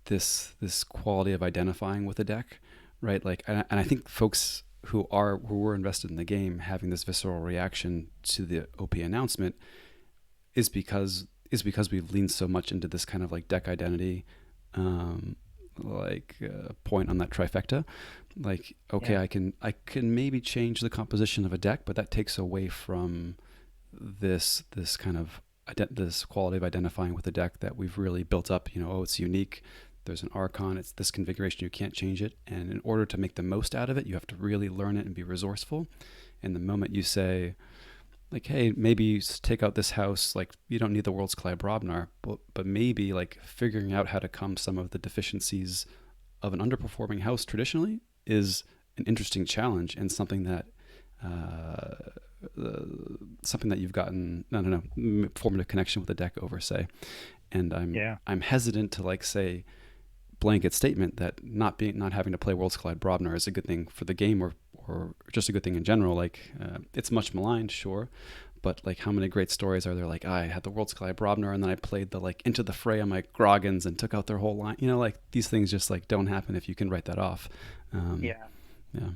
this quality of identifying with a deck, right? Like, and I think folks who were invested in the game having this visceral reaction to the OP announcement is because we've leaned so much into this kind of like deck identity, um, point on that trifecta. Like, okay, Yeah. I can maybe change the composition of a deck, but that takes away from this kind of this quality of identifying with the deck that we've really built up. Oh, it's unique. There's an Archon. It's this configuration. You can't change it. And in order to make the most out of it, you have to really learn it and be resourceful. And the moment you say, like, hey, maybe take out this house, like, you don't need the World's Collide Brobnar, but maybe like figuring out how to come some of the deficiencies of an underperforming house traditionally is an interesting challenge, and uh, something that you've gotten, I don't know, formative connection with the deck over, say. And Yeah. I'm hesitant to like say blanket statement that not having to play Worlds Collide Brobnar is a good thing for the game, or just a good thing in general. Like, it's much maligned, sure, but like how many great stories are there? Like, I had the Worlds Collide Brobnar and then I played the like Into the Fray on my Groggins and took out their whole line. Like these things just like don't happen if you can write that off. Um, Yeah. yeah.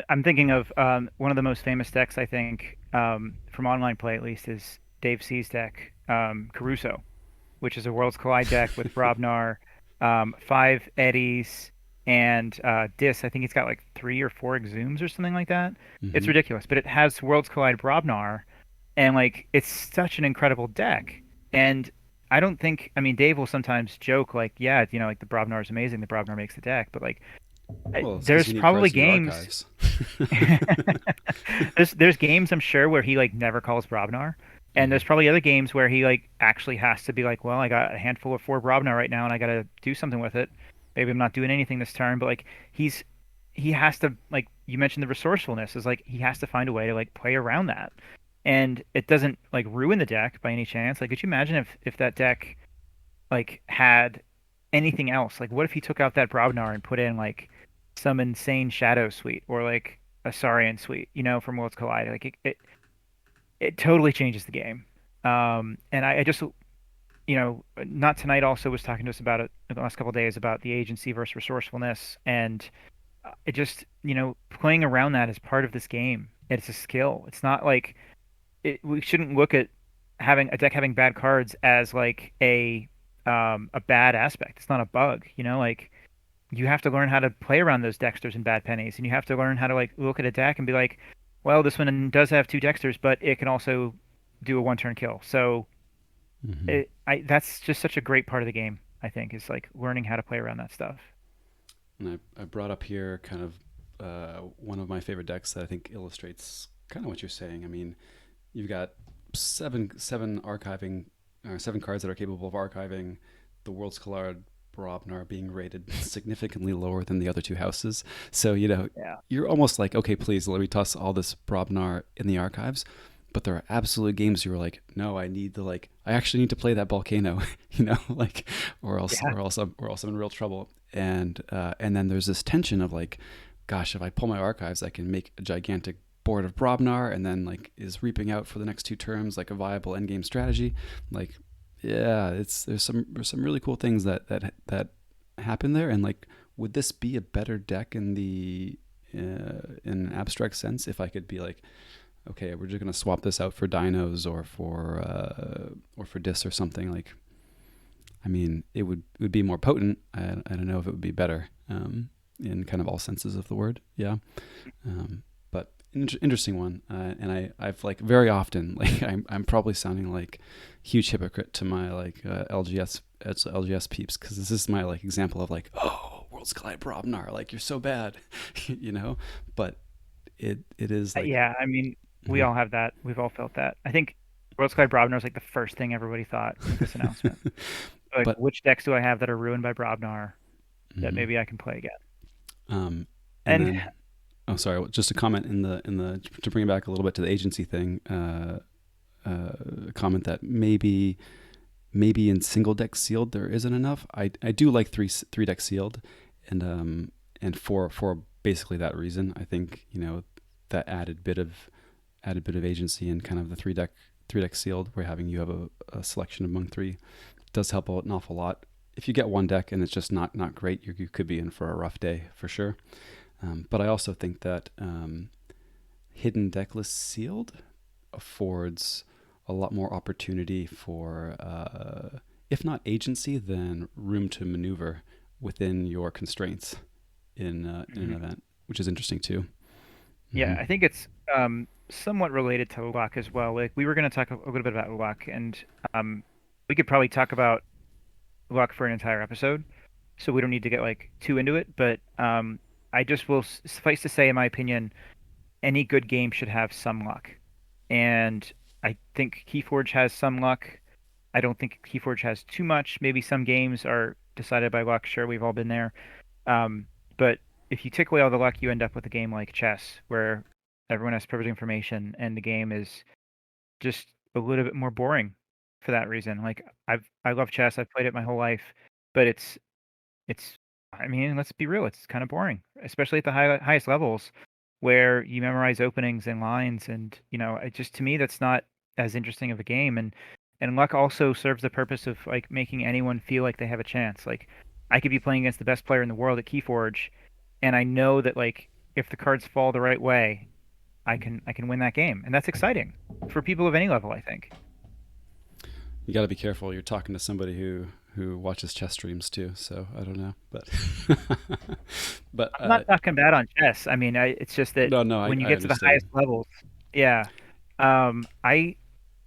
I'm thinking of one of the most famous decks I think from online play at least is Dave C's deck, Caruso, which is a Worlds Collide deck with Brobnar, five Eddies, and Dis. I think it's got like three or four Exhumes or something like that. It's Hmm. ridiculous, but it has Worlds Collide Brobnar, and like it's such an incredible deck. And I don't think, I mean, Dave will sometimes joke like, yeah, like the Brobnar is amazing, the Brobnar makes the deck, but like Well, it's because there's you need probably cards in your games. archives. There's games I'm sure where he like never calls Brobnar, and Hmm. there's probably other games where he like actually has to be like, well, I got a handful of four Brobnar right now, and I got to do something with it. Maybe I'm not doing anything this turn, but like he's he has to, like you mentioned, the resourcefulness is like he has to find a way to like play around that, and it doesn't like ruin the deck by any chance. Like, could you imagine if that deck like had anything else? Like, what if he took out that Brobnar and put in like some insane Shadow suite or like a Saurian suite, from Worlds Collide? Like it totally changes the game. And I just, not tonight also was talking to us about it in the last couple of days about the agency versus resourcefulness, and it just, playing around that is part of this game. It's a skill. It's not like we shouldn't look at having a deck having bad cards as like a bad aspect. It's not a bug, like you have to learn how to play around those dexters and bad pennies, and you have to learn how to like look at a deck and be like, well, this one does have two dexters, but it can also do a one-turn kill. So Hmm. that's just such a great part of the game, I think, is like learning how to play around that stuff. And I brought up here kind of one of my favorite decks that I think illustrates kind of what you're saying. I mean, you've got seven archiving seven cards that are capable of archiving the Worlds Collide Brobnar being rated significantly lower than the other two houses. So, Yeah. you're almost like, okay, please let me toss all this Brobnar in the archives. But there are absolute games you're like, no, I actually need to play that volcano, like, Yeah. or else I'm in real trouble. And then there's this tension of like, gosh, if I pull my archives, I can make a gigantic board of Brobnar, and then like is reaping out for the next two terms like a viable endgame strategy. Like, yeah, there's some really cool things that happen there, and like, would this be a better deck in an abstract sense if I could be like, okay, we're just gonna swap this out for dinos or for dis or something like. I mean, it would be more potent. I don't know if it would be better in kind of all senses of the word. Yeah, but interesting one. And I've like very often like I'm probably sounding like huge hypocrite to my like LGS peeps, because this is my like example of like, oh, Worlds Collide Brobnar, like you're so bad, you know. But it is like. Yeah. I mean, we Mhm. all have that. We've all felt that. I think World Sky Brobnar was like the first thing everybody thought with this announcement. Like, But which decks do I have that are ruined by Brobnar that mhm. maybe I can play again? um, and And then oh, sorry, just a comment in the to bring it back a little bit to the agency thing. A comment that maybe in single deck sealed there isn't enough. I do like three deck sealed, and for basically that reason. I think that added bit of agency in kind of the three deck sealed, where you have a selection among three, does help out an awful lot. If you get one deck and it's just not great, you could be in for a rough day for sure. But I also think that hidden decklist sealed affords a lot more opportunity for, if not agency, then room to maneuver within your constraints in an Mhm. event, which is interesting too. Yeah, Hmm. I think it's somewhat related to luck as well. Like we were going to talk a little bit about luck, and um, we could probably talk about luck for an entire episode, so we don't need to get like too into it. But I just will suffice to say, in my opinion, any good game should have some luck, and I think KeyForge has some luck. I don't think KeyForge has too much. Maybe some games are decided by luck. Sure, we've all been there. But if you take away all the luck, you end up with a game like chess, where everyone has perfect information, and the game is just a little bit more boring for that reason. Like I love chess. I've played it my whole life, but it's I mean, let's be real, it's kind of boring, especially at the highest levels where you memorize openings and lines, and it just, to me, that's not as interesting of a game. And luck also serves the purpose of like making anyone feel like they have a chance. Like I could be playing against the best player in the world at KeyForge, and I know that like if the cards fall the right way, I can win that game, and that's exciting for people of any level, I think. You got to be careful. You're talking to somebody who watches chess streams too, so I don't know, but but I'm not talking bad on chess. I mean, it's just that no, no, I, when you I get to the understand. highest levels, yeah. I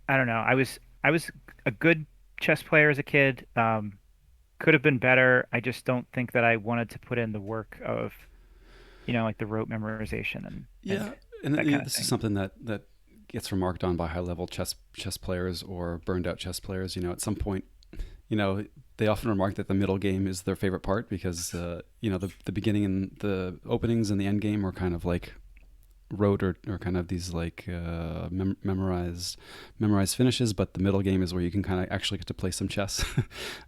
don't know. I was a good chess player as a kid. Could have been better. I just don't think that I wanted to put in the work of, like the rote memorization and Yeah, and that kind of this is thing. something that gets remarked on by high level chess players or burned out chess players. At some point, you know, they often remark that the middle game is their favorite part because the beginning and the openings and the end game are kind of like rote or kind of these like memorized finishes, but the middle game is where you can kind of actually get to play some chess.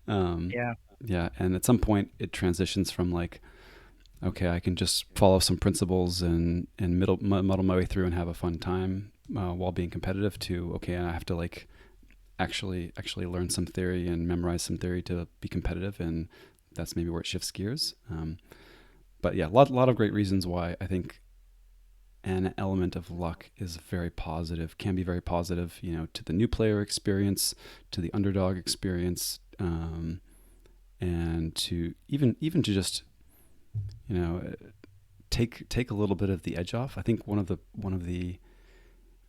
um, Yeah, yeah, and at some point it transitions from like, okay, I can just follow some principles and muddle my way through and have a fun time while being competitive, to okay, I have to like actually learn some theory and memorize some theory to be competitive, and that's maybe where it shifts gears. But yeah, lot of great reasons why I think an element of luck is very positive, can be very positive, to the new player experience, to the underdog experience, and to even to just you know take a little bit of the edge off. I think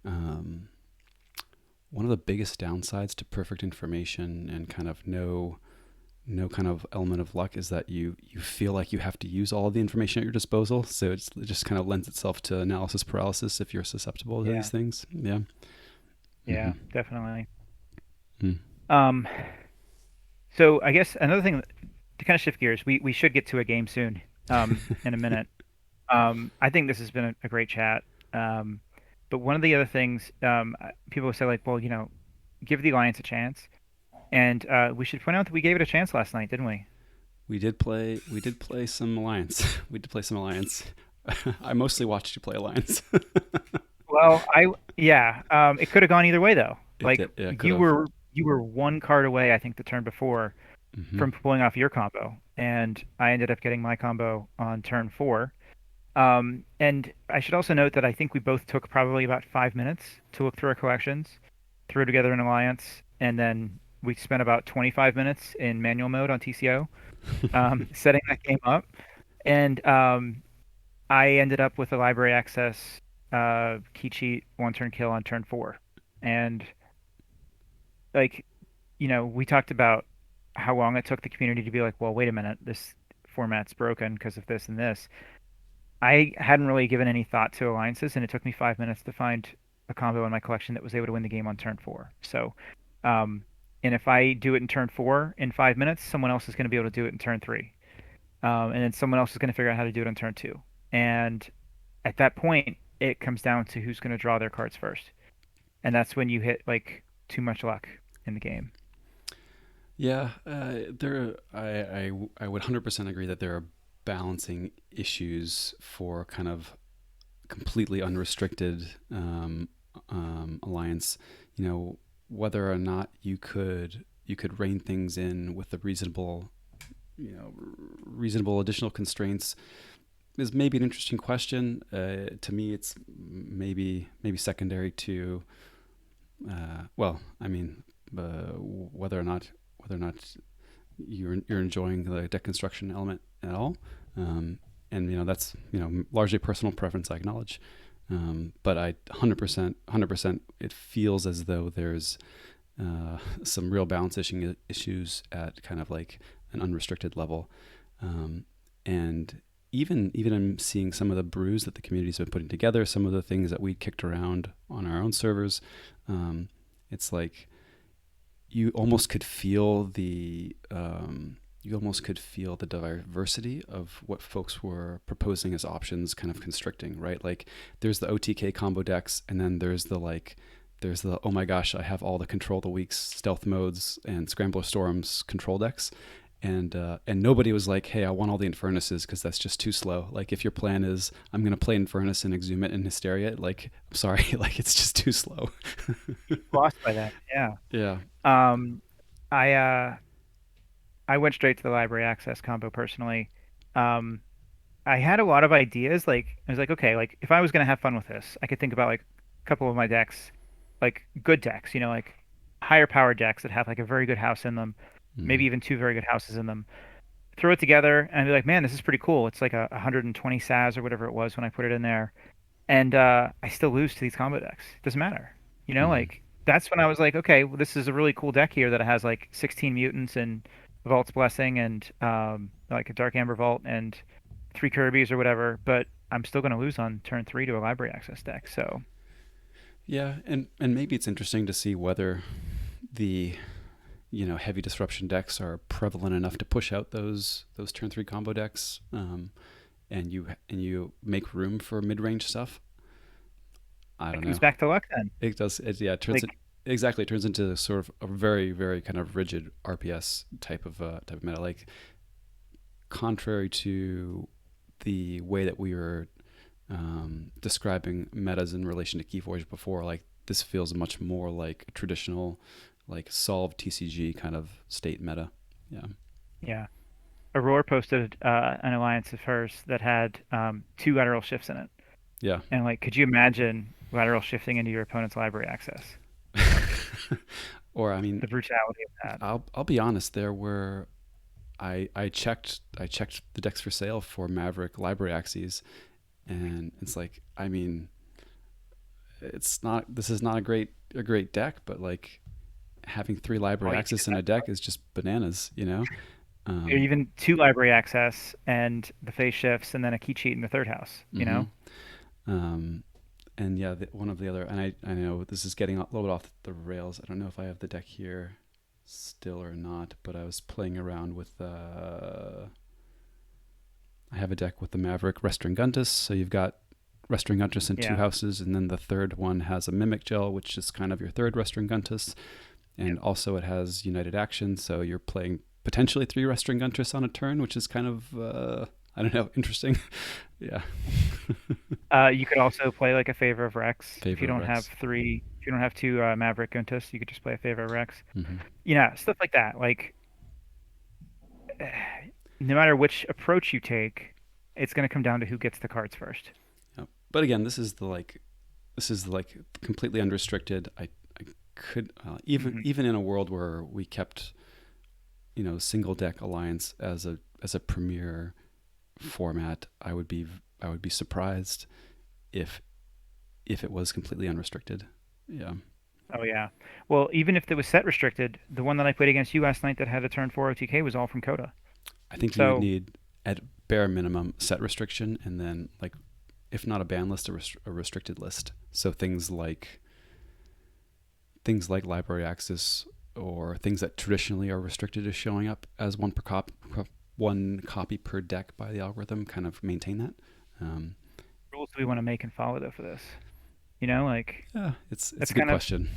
um, one of the biggest downsides to perfect information and kind of no kind of element of luck is that you feel like you have to use all of the information at your disposal. So it just kind of lends itself to analysis paralysis if you're susceptible to these yeah, things. Yeah. yeah, Hmm. definitely. Mm. Um, so I guess another thing to kind of shift gears, we should get to a game soon, in a minute. I think this has been a great chat. Um, but one of the other things, people say like, well, give the Alliance a chance, and we should point out that we gave it a chance last night, didn't we? We did play. We did play some Alliance. We did play some Alliance. I mostly watched you play Alliance. Well, yeah, it could have gone either way though. It Like did. Yeah, it could you have. were you were one card away, I think, the turn before Hmm. from pulling off your combo, and I ended up getting my combo on turn four. And I should also note that I think we both took probably about 5 minutes to look through our collections, throw together an alliance, and then we spent about 25 minutes in manual mode on TCO, setting that game up. And I ended up with a library access key cheat one turn kill on turn four. And like, we talked about how long it took the community to be like, well, wait a minute, this format's broken because of this and this. I hadn't really given any thought to alliances, and it took me 5 minutes to find a combo in my collection that was able to win the game on turn four. So, um, and if I do it in turn four in 5 minutes, someone else is going to be able to do it in turn three, and then someone else is going to figure out how to do it on turn two. And at that point, it comes down to who's going to draw their cards first, and that's when you hit like too much luck in the game. Yeah, there. I would 100% agree that there are balancing issues for kind of completely unrestricted alliance. Whether or not you could rein things in with the reasonable additional constraints is maybe an interesting question. To me, it's maybe secondary to well, I mean, whether or not you're enjoying the deck construction element at all, um, and that's largely personal preference. I acknowledge, but I 100%, it feels as though there's some real balance issues at kind of like an unrestricted level, and even I'm seeing some of the brews that the community's been putting together, some of the things that we kicked around on our own servers. It's like you almost could feel the diversity of what folks were proposing as options kind of constricting, right? Like there's the OTK combo decks, and then there's the oh my gosh, I have all the control the weeks, stealth modes, and scrambler storms control decks. And nobody was like, hey, I want all the Infernuses because that's just too slow. Like if your plan is I'm gonna play Infernus and Exhumate and Hysteria, like I'm sorry, like it's just too slow. Lost by that, yeah. Yeah. Um, I I went straight to the library access combo personally. Um, I had a lot of ideas. Like I was like, okay, like if I was gonna have fun with this, I could think about like a couple of my decks, like good decks, like higher power decks that have like a very good house in them, maybe Mm. even two very good houses in them. Throw it together and I'd be like, man, this is pretty cool. It's like a 120 SAS or whatever it was when I put it in there, and I still lose to these combo decks. Doesn't matter, Mm. like that's when I was like, okay, well, this is a really cool deck here that has like 16 mutants and Vault's Blessing and like a Dark Amber Vault and three Kirby's or whatever, but I'm still going to lose on turn three to a library access deck. So Yeah, and maybe it's interesting to see whether the heavy disruption decks are prevalent enough to push out those turn three combo decks, and you make room for mid range stuff. I it don't comes know. back to luck then. It does. Yeah, it turns Like, it exactly. It turns into sort of a very very kind of rigid RPS type of meta. Like contrary to the way that we were describing metas in relation to KeyForge before, like this feels much more like a traditional, like solved TCG kind of state meta. Yeah. yeah. Aurora posted an alliance of hers that had two lateral shifts in it. Yeah. And like, could you imagine lateral shifting into your opponent's library access? Or I mean, The brutality of that. I'll be honest. There were I checked the decks for sale for Maverick library axes, and it's like I mean, it's not this is not a great deck, but like having three Oh, library you axes can in a deck is just bananas. or Um, even two library access and the phase shifts and then a key cheat in the third house. hmm um, and yeah, one of the other, and I know this is getting a little bit off the rails. I don't know if I have the deck here still or not, but I was playing around with. I have a deck with the Maverick Restringuntus, so you've got Restringuntus in two Yeah. houses, and then the third one has a Mimic Gel, which is kind of your third Restringuntus, and also it has United Action, so you're playing potentially three Restringuntus on a turn, which is kind of I don't know, interesting. Yeah, You could also play like a Favor of Rex if you Favor of don't have Rex. three. If you don't have two Maverick Guntus, you could just play a Favor of Rex. Mm-hmm. Yeah, stuff like that. Like, no matter which approach you take, it's going to come down to who gets the cards first. Yep. But again, this is like completely unrestricted. I could Hmm. even in a world where we kept single deck alliance as a premier format, I would be surprised if it was completely unrestricted. Yeah, Oh yeah. Well, even if it was set restricted, the one that I played against you last night that had a turn 4 OTK was all from Coda. I think you would So need at bare minimum set restriction, and then like if not a ban list, a restricted list. So things like library access or things that traditionally are restricted as showing up as one copy per deck by the algorithm kind of maintain that. Um, rules do we want to make and follow though for this? You know, like yeah, it's that's a good kind of question.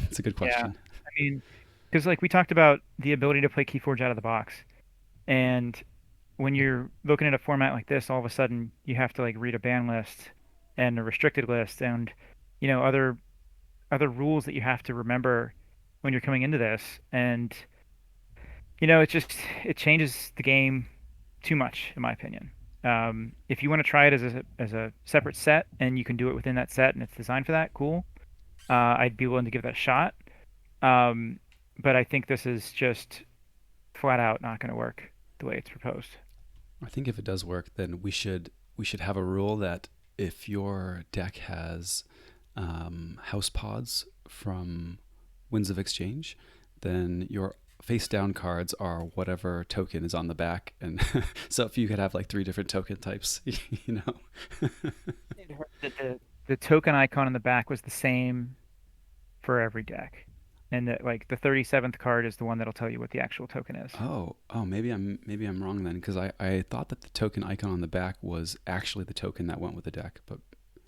It's a good yeah. question. I mean, because like we talked about the ability to play KeyForge out of the box, and when you're looking at a format like this, all of a sudden you have to like read a ban list and a restricted list and other rules that you have to remember when you're coming into this. And it just it changes the game too much, in my opinion. If you want to try it as a separate set and you can do it within that set and it's designed for that, cool. I'd be willing to give that a shot. Um, but I think this is just flat out not going to work the way it's proposed. I think if it does work, then we should have a rule that if your deck has house pods from Winds of Exchange, then your face down cards are whatever token is on the back. And so if you could have like three different token types, you know. It hurt that the token icon in the back was the same for every deck, and that like the 37th card is the one that'll tell you what the actual token is. Oh, maybe I'm wrong then because I thought that the token icon on the back was actually the token that went with the deck, but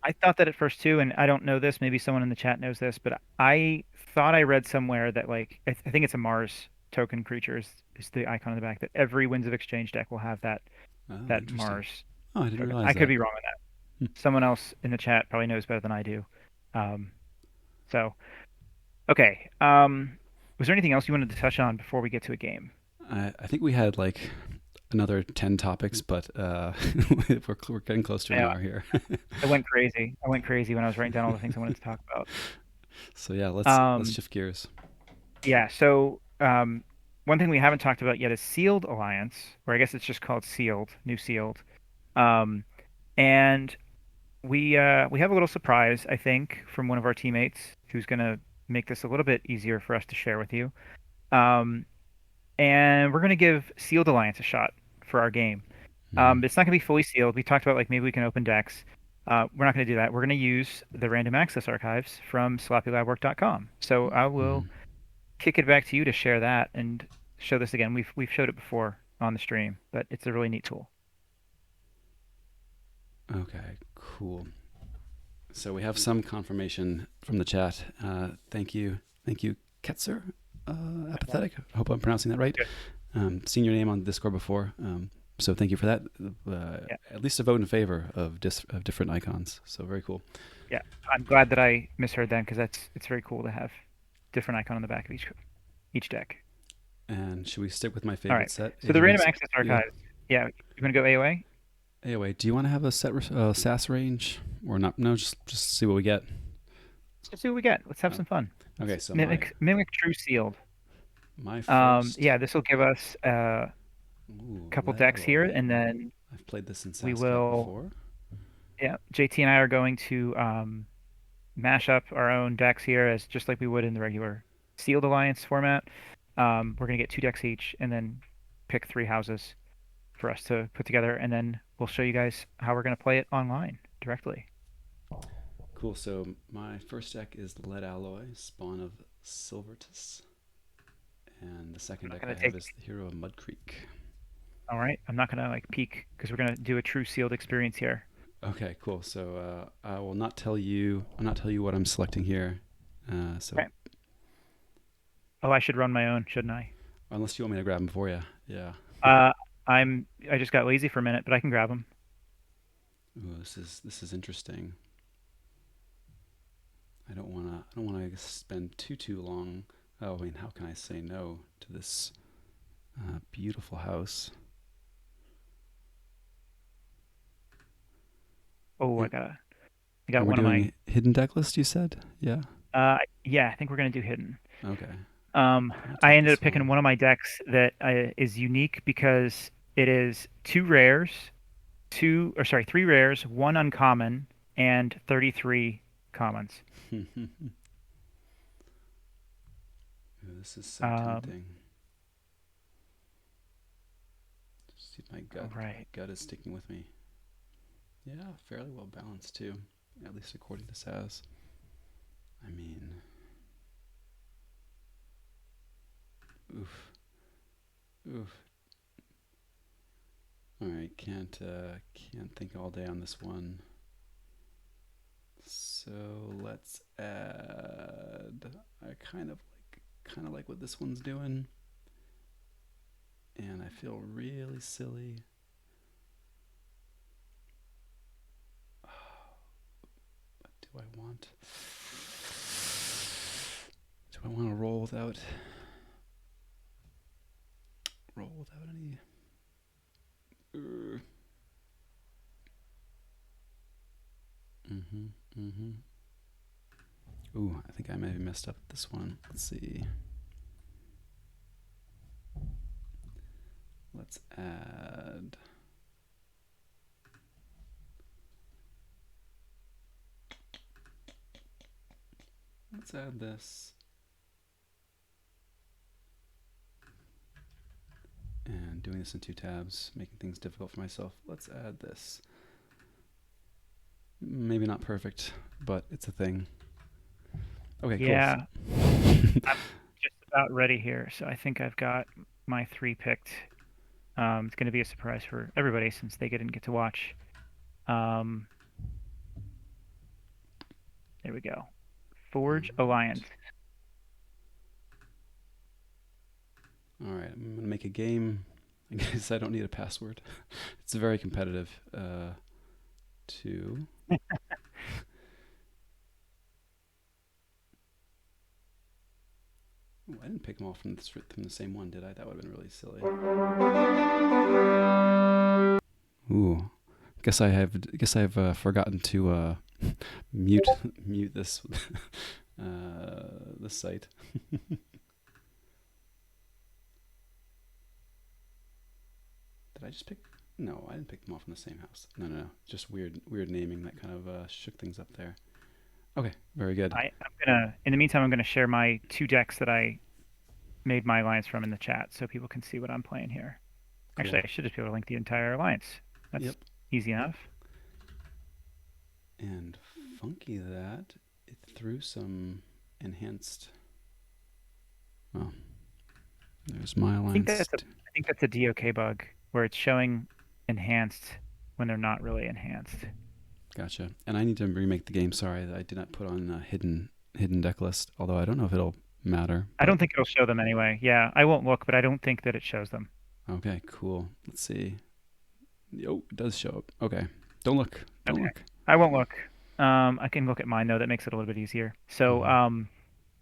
I thought that at first too, and I don't know this. Maybe someone in the chat knows this, but I thought I read somewhere that like I think it's a Mars token creature is the icon in the back that every Winds of Exchange deck will have oh, that interesting. Mars Oh, I didn't token. realize I could that. be wrong on that. Hmm. Someone else in the chat probably knows better than I do. Um, so okay. Was there anything else you wanted to touch on before we get to a game? I think we had like another 10 topics, but we're getting close to an Yeah, hour here. I went crazy. I went crazy when I was writing down all the things I wanted to talk about. So yeah, let's Um, shift gears. yeah, so one thing we haven't talked about yet is Sealed Alliance, or I guess it's just called Sealed, New Sealed. Um, and we have a little surprise, I think, from one of our teammates who's going to make this a little bit easier for us to share with you. Um, and we're going to give Sealed Alliance a shot for our game. Hmm. It's not going to be fully sealed. We talked about like maybe we can open decks. We're not going to do that. We're going to use the random access archives from sloppylabwork.com. So I will Hmm. kick it back to you to share that and show this again. We've showed it before on the stream, but it's a really neat tool. Okay, cool. So we have some confirmation from the chat. Thank you, Ketzer. Apathetic. I hope I'm pronouncing that right. Good. Seen your name on Discord before. So thank you for that. Yeah, At least a vote in favor of different icons. So very cool. yeah. I'm glad that I misheard that because it's very cool to have different icon on the back of each deck. And should we stick with my All favorite right. set, So the random access Yeah. archives. Yeah, you want to go AOA? Anyway, do you want to have a set SAS range or not? No, just see what we get. Let's see what we get. Let's have Oh, some fun. okay, so Mimic True Sealed. my first. Yeah, this will give us a Ooh, couple lead decks here, alloy. and then I've played this in we Sasquatch will. before. Yeah, JT and I are going to mash up our own decks here as just like we would in the regular Sealed Alliance format. We're gonna get two decks each, and then pick three houses for us to put together, and then we'll show you guys how we're gonna play it online directly. Cool. So my first deck is lead alloy, spawn of Silvertus, the second I'm not deck going I to have take. is the Hero of Mud Creek. All right. I'm not going to like peek because we're going to do a true sealed experience here. Okay, cool. So I will not tell you. I'll not tell you what I'm selecting here. So Okay. Oh, I should run my own, shouldn't I? unless you want me to grab them for you, yeah. Uh, I just got lazy for a minute, but I can grab them. Ooh, this is interesting. I don't wanna spend too long. Oh, I mean, how can I say no to this beautiful house? Oh, And, I and got we're one of my. doing hidden deck list. You said, yeah. Yeah, I think we're going to do hidden. Okay. Um, I'm gonna I take ended up this picking one. one of my decks that is unique because it is two rares, three rares, one uncommon, and 33 commons. Ooh, this is so Um, tempting. See if my all gut my right. gut is sticking with me. Yeah, fairly well balanced too, at least according to Saz. I mean, oof, oof. All right, can't think all day on this one. So let's add. I kind of like what this one's doing, and I feel really silly. Do I want? Do I want to roll without any? Uh, mhm, mhm. Ooh, I think I may have messed up this one. Let's see. Let's add. Let's add this. And doing this in two tabs, making things difficult for myself. Let's add this. Maybe not perfect, but it's a thing. Okay, cool. Yeah, I'm just about ready here, so I think I've got my three picked. It's going to be a surprise for everybody since they didn't get to watch. Um, there we go. All Forge right. Alliance. All right. I'm gonna make a game. I guess I don't need a password. It's very competitive. Two. Ooh, I didn't pick them all from the same one, did I? That would have been really silly. Ooh. Guess I've forgotten to mute mute this this site. Did I just pick? No, I didn't pick them all from the same house. No. Just weird naming that kind of shook things up there. Okay, very good. In the meantime, I'm gonna share my two decks that I made my alliance from in the chat so people can see what I'm playing here. Cool. Actually, I should just be able to link the entire alliance. Yep. That's easy enough. And funky that it threw some enhanced. Oh, there's my alliance. I think that's a DOK bug where it's showing enhanced when they're not really enhanced. Gotcha. And I need to remake the game. Sorry that I did not put on a hidden deck list. Although I don't know if it'll matter. I But don't think it'll show them anyway. Yeah, I won't look, but I don't think that it shows them. okay, cool. Let's see. Oh, it does show up. Okay, don't look. Don't Okay. look. I won't look. I can look at mine though. That makes it a little bit easier. So, Mm-hmm.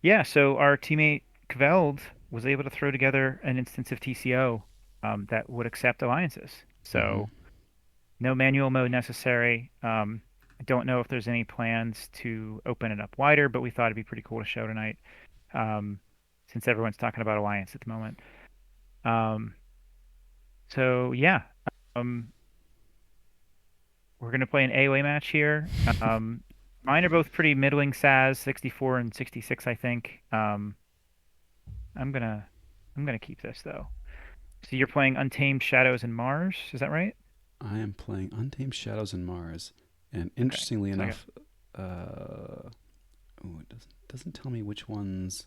yeah. So our teammate Kveld was able to throw together an instance of TCO that would accept alliances. Mm-hmm. So no manual mode necessary. I don't know if there's any plans to open it up wider, but we thought it'd be pretty cool to show tonight, um, since everyone's talking about alliance at the moment. Um, so yeah, um, we're gonna play an AOA match here. Um, Mine are both pretty middling SAS, 64 and 66, I think. I'm gonna I'm gonna keep this though. So you're playing Untamed Shadows and Mars, is that right? I am playing Untamed Shadows and Mars, and Okay. interestingly So I got enough, uh, oh, it doesn't tell me which ones.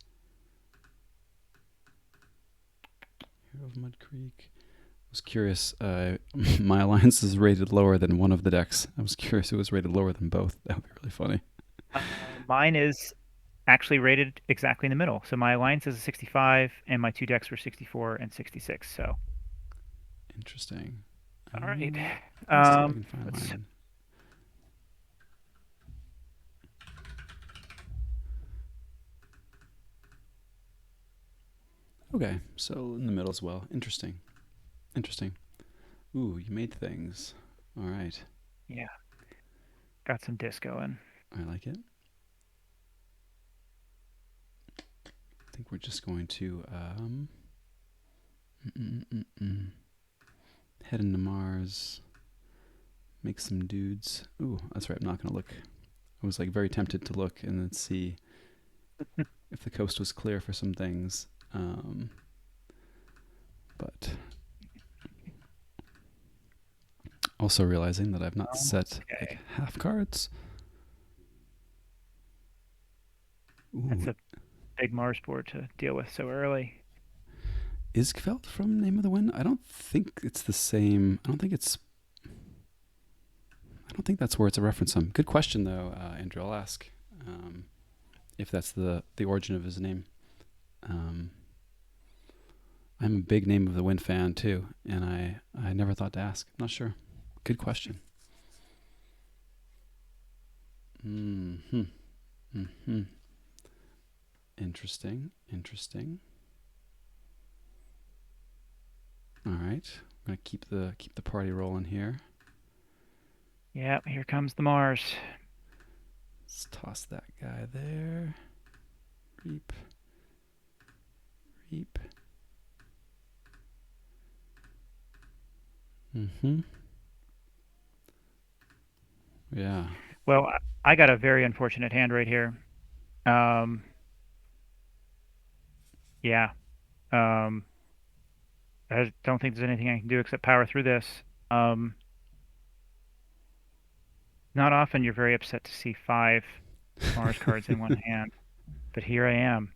Grove, Mud Creek. I was curious. My alliance is rated lower than one of the decks. I was curious. It was rated lower than both. That would be really funny. Mine is actually rated exactly in the middle. So my alliance is a 65, and my two decks were 64 and 66. So, Interesting. all right. Let's see if I can find Let's. mine. Okay, so in the middle as well. Interesting. Interesting. Ooh, you made things. All right. Yeah, got some disc going. I like it. I think we're just going to head into Mars, make some dudes. Ooh, that's right. I'm not going to look. I was like very tempted to look and then see if the coast was clear for some things. But also realizing that I've not set like half cards. Ooh. That's a big Mars board to deal with so early. Is Kveld from Name of the Wind? I don't think it's the same. I don't think that's where it's a reference from. Good question though, Andrew. I'll ask if that's the origin of his name. I'm a big Name of the Wind fan too, and I never thought to ask. I'm not sure. Good question. Interesting. All right, I'm gonna keep the party rolling here. Yeah, here comes the Mars. Let's toss that guy there. Reap. Yeah. Well, I got a very unfortunate hand right here. Yeah. I don't think there's anything I can do except power through this. Not often you're very upset to see 5 Mars cards in one hand, but here I am.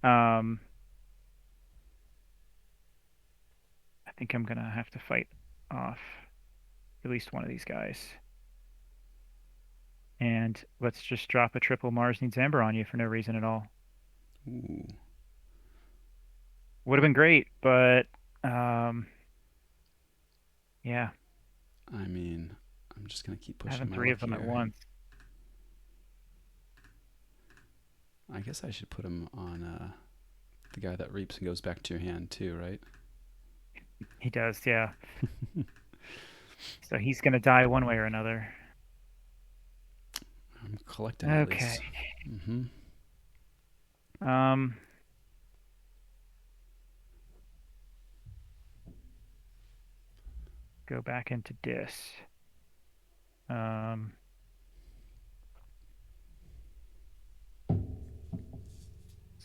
I think I'm gonna have to fight off at least one of these guys. And let's just drop a triple Mars Needs Amber on you for no reason at all. Ooh. Would have been great, but yeah. I mean, I'm just gonna keep pushing Having my 3 luck of them here. at once. I guess I should put him on the guy that reaps and goes back to your hand too, right? He does, yeah. So he's gonna die one way or another. I'm collecting all Okay. these. Go back into Dis. Let's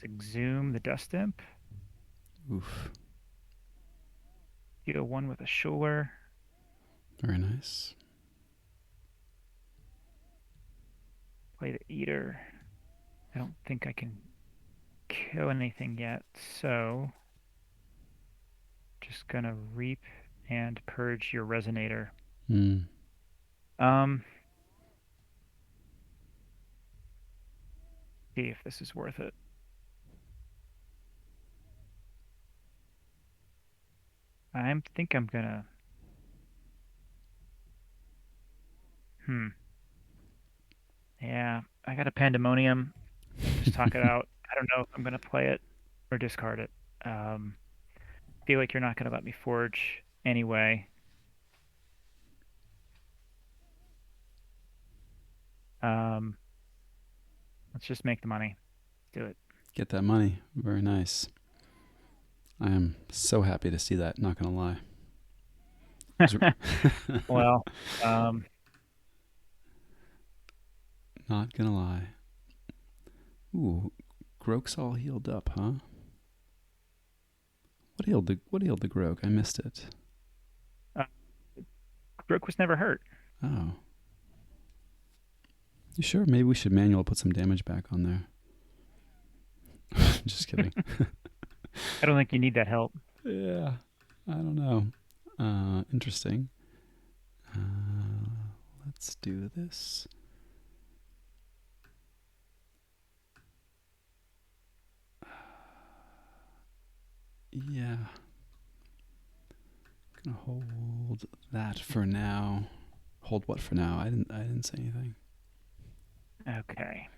exhume the Dust Imp. Oof. Deal 1 with a Schuler. Very nice. Play the Eater. I don't think I can kill anything yet, so just gonna reap and purge your Resonator. See if this is worth it. I think I'm gonna. Yeah, I got a Pandemonium. Just talk it out. I don't know if I'm gonna play it or discard it. Feel like you're not gonna let me forge anyway. Let's just make the money. Do it. Get that money. Very nice. I am so happy to see that, not gonna lie. Well, not gonna lie. Ooh, Groke's all healed up, huh? What healed the Groke? I missed it. Groke was never hurt. Oh. You sure? Maybe we should manual put some damage back on there. Just kidding. I don't think you need that help. Yeah, I don't know. Interesting. Uh, let's do this. Yeah, gonna hold that for now. Hold what for now? I didn't say anything. Okay.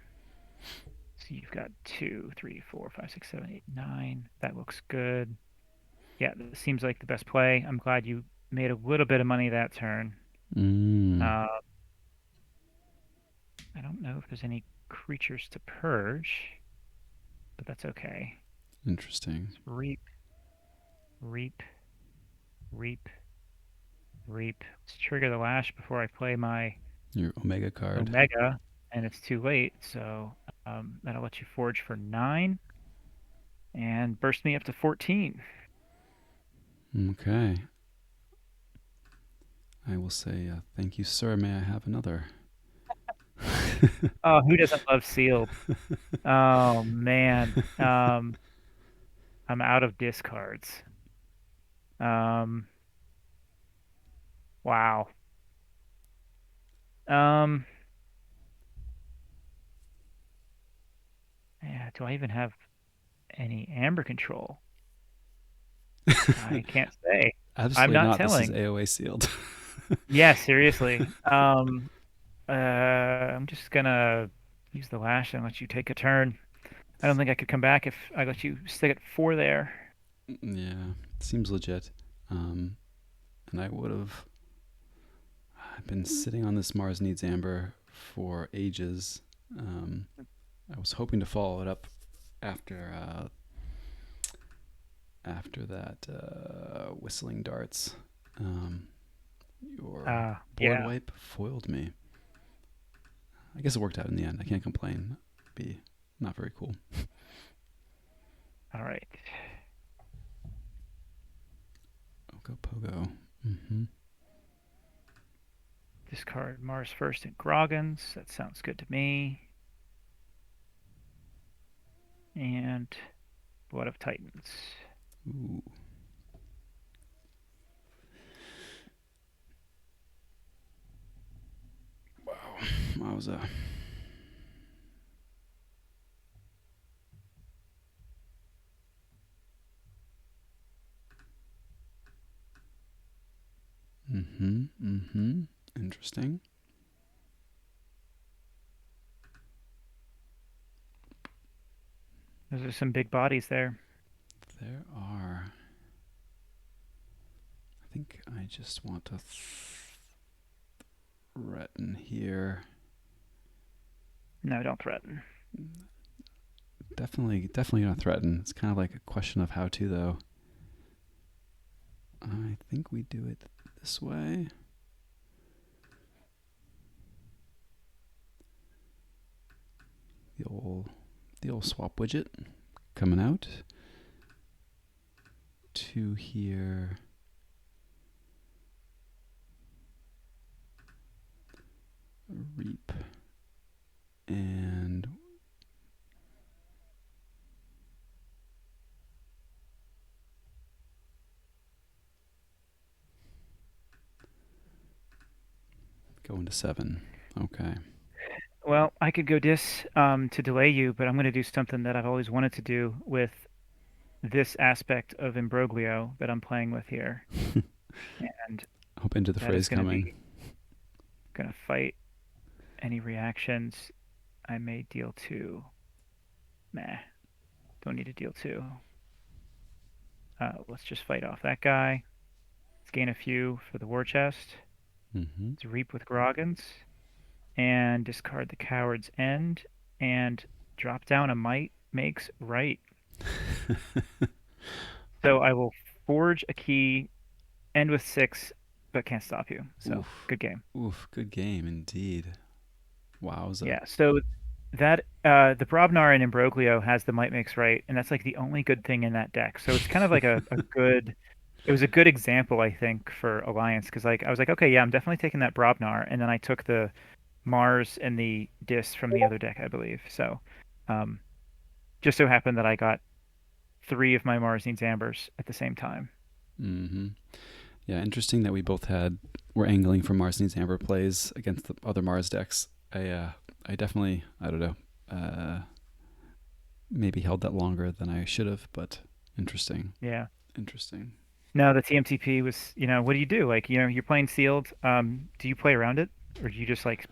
So you've got 2, 3, 4, 5, 6, 7, 8, 9. That looks good. Yeah, this seems like the best play. I'm glad you made a little bit of money that turn. Mm, Uh, I don't know if there's any creatures to purge, but that's okay. interesting. Let's reap, reap, reap, reap. Let's trigger the lash before I play my Your Omega card. Omega, and it's too late, so that'll let you forge for 9 and burst me up to 14. Okay. I will say thank you, sir. May I have another? Oh, who doesn't love sealed? Oh man. I'm out of discards. Um, wow. Um, yeah, do I even have any amber control? I can't say. I'm Absolutely not not. This is telling. AOA sealed. Yeah, seriously. I'm just gonna use the lash and let you take a turn. I don't think I could come back if I let you stick at 4 there. Yeah, seems legit. Um, and I would have. I've been sitting on this Mars Needs Amber for ages. Um, I was hoping to follow it up after after that whistling darts. Um, your board Yeah. wipe foiled me. I guess it worked out in the end. I can't complain. Be not very cool. All right. Oko pogo. Mm-hmm. Discard Mars first and Groggins. That sounds good to me. And Blood of Titans. Ooh. Wow. Wowza. Mm-hmm. Mm-hmm. Interesting. Those are some big bodies there. There are. I think I just want to threaten here. No, don't threaten. Definitely gonna threaten. It's kind of like a question of how to, though. I think we do it this way. The old swap widget coming out. 2 here. Reap. And go into 7. Okay. Well, I could go dis to delay you, but I'm going to do something that I've always wanted to do with this aspect of Imbroglio that I'm playing with here. And Hope into the that is phrase going to coming. be going to fight any reactions I may deal to. Meh, don't need to deal to. Let's just fight off that guy. Let's gain a few for the war chest. Mm-hmm. Let's reap with Groggins. And discard the Coward's End. And drop down a Might Makes Right. So I will forge a key, end with 6, but can't stop you. So Oof. good game. Oof. Good game indeed. Wowza. Yeah. So that the Brobnar in Imbroglio has the Might Makes Right, and that's like the only good thing in that deck. So it's kind of like a good. It was a good example, I think, for Alliance because like I was like, okay, yeah, I'm definitely taking that Brobnar, and then I took the Mars and the Dis from the other deck, I believe. So, um, just so happened that I got three of my Mars Needs Ambers at the same time. Hmm. Yeah, interesting that we both were angling for Mars Needs Amber plays against the other Mars decks. I definitely, I don't know, uh, maybe held that longer than I should have, but interesting, Yeah. interesting. No, the TMTP was, what do you do? Like, you're playing sealed. Do you play around it, or do you just like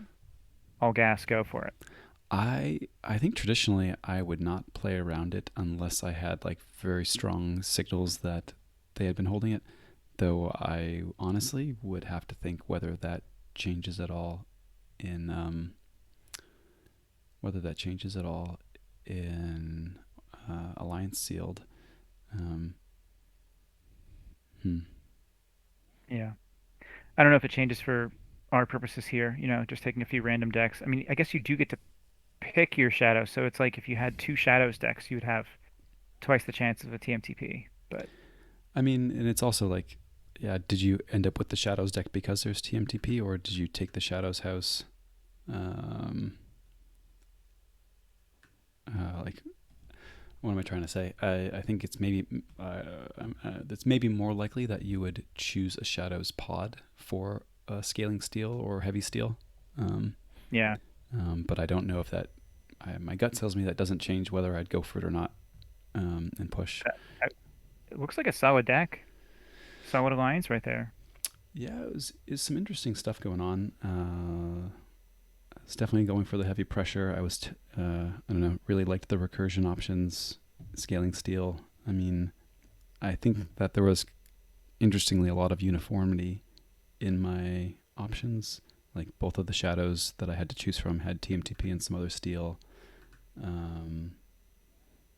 all gas go for it? I think traditionally I would not play around it unless I had like very strong signals that they had been holding it. Though I honestly would have to think changes at all in whether that changes at all in Alliance Sealed. Um, hmm. Yeah. I don't know if it changes for our purposes here, just taking a few random decks. I mean, I guess you do get to pick your shadow. So it's like if you had two shadows decks, you would have twice the chance of a TMTP. But I mean, and it's also like, yeah, did you end up with the Shadows deck because there's TMTP, or did you take the Shadows house? Um, like, what am I trying to say? I think it's maybe more likely that you would choose a Shadows pod for scaling steel or heavy steel. Um, yeah, but I don't know if my gut tells me that doesn't change whether I'd go for it or not, and push. it looks like a solid deck, solid alliance right there. Yeah, is some interesting stuff going on. It's definitely going for the heavy pressure. I don't know, really liked the recursion options, scaling steel. I mean, I think that there was interestingly a lot of uniformity in my options. Like both of the shadows that I had to choose from had TMTP and some other steel. Um,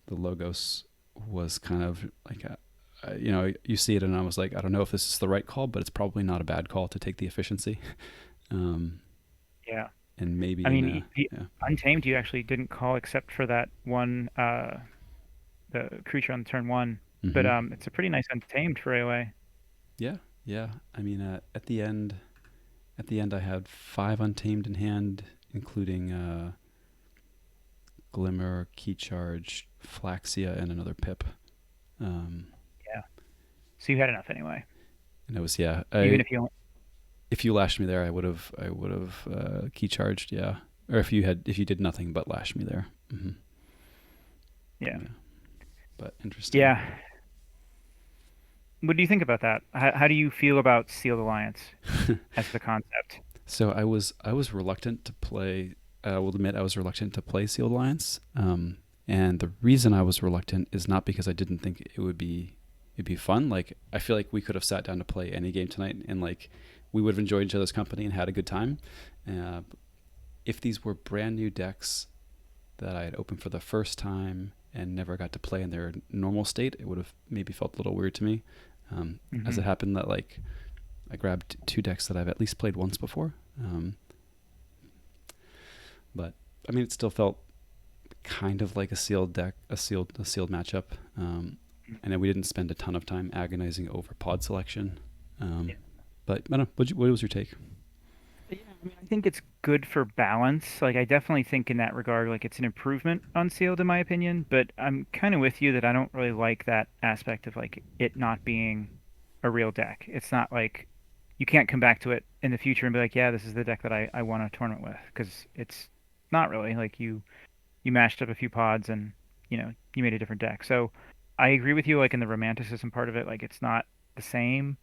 the Logos was kind of like you see it and I was like, I don't know if this is the right call, but it's probably not a bad call to take the efficiency. Um, Yeah. and I maybe in mean, a yeah. Untamed you actually didn't call except for that one, the creature on turn one. But Hmm. it's a pretty nice Untamed for AoA. Yeah, yeah. I mean, at the end, I had 5 untamed in hand, including Glimmer, Key Charge, Flaxia, and another Pip. Um, Yeah. So you had enough anyway. and it was yeah. Even if you, If you lashed me there, I would have key charged. Yeah, or if you did nothing but lash me there. Hmm. yeah. Yeah, but interesting. Yeah. What do you think about that? How do you feel about Sealed Alliance as the concept? So I was reluctant to play. I will admit I was reluctant to play Sealed Alliance. And the reason I was reluctant is not because I didn't think it'd be fun. Like I feel like we could have sat down to play any game tonight, and like we would have enjoyed each other's company and had a good time. Uh, if these were brand new decks that I had opened for the first time and never got to play in their normal state, it would have maybe felt a little weird to me. As Hmm. it happened that like I grabbed 2 decks that I've at least played once before. But I mean, it still felt kind of like a sealed deck, a sealed matchup. And then we didn't spend a ton of time agonizing over pod selection. Um, Yeah. but I don't know. What was your take? Yeah, I mean, I think it's good for balance. Like, I definitely think in that regard, like, it's an improvement on Sealed, in my opinion. But I'm kind of with you that I don't really like that aspect of like it not being a real deck. It's not like you can't come back to it in the future and be like, yeah, this is the deck that I won a tournament with, because it's not really like you mashed up a few pods and you made a different deck. So I agree with you, like in the romanticism part of it, like it's not the same.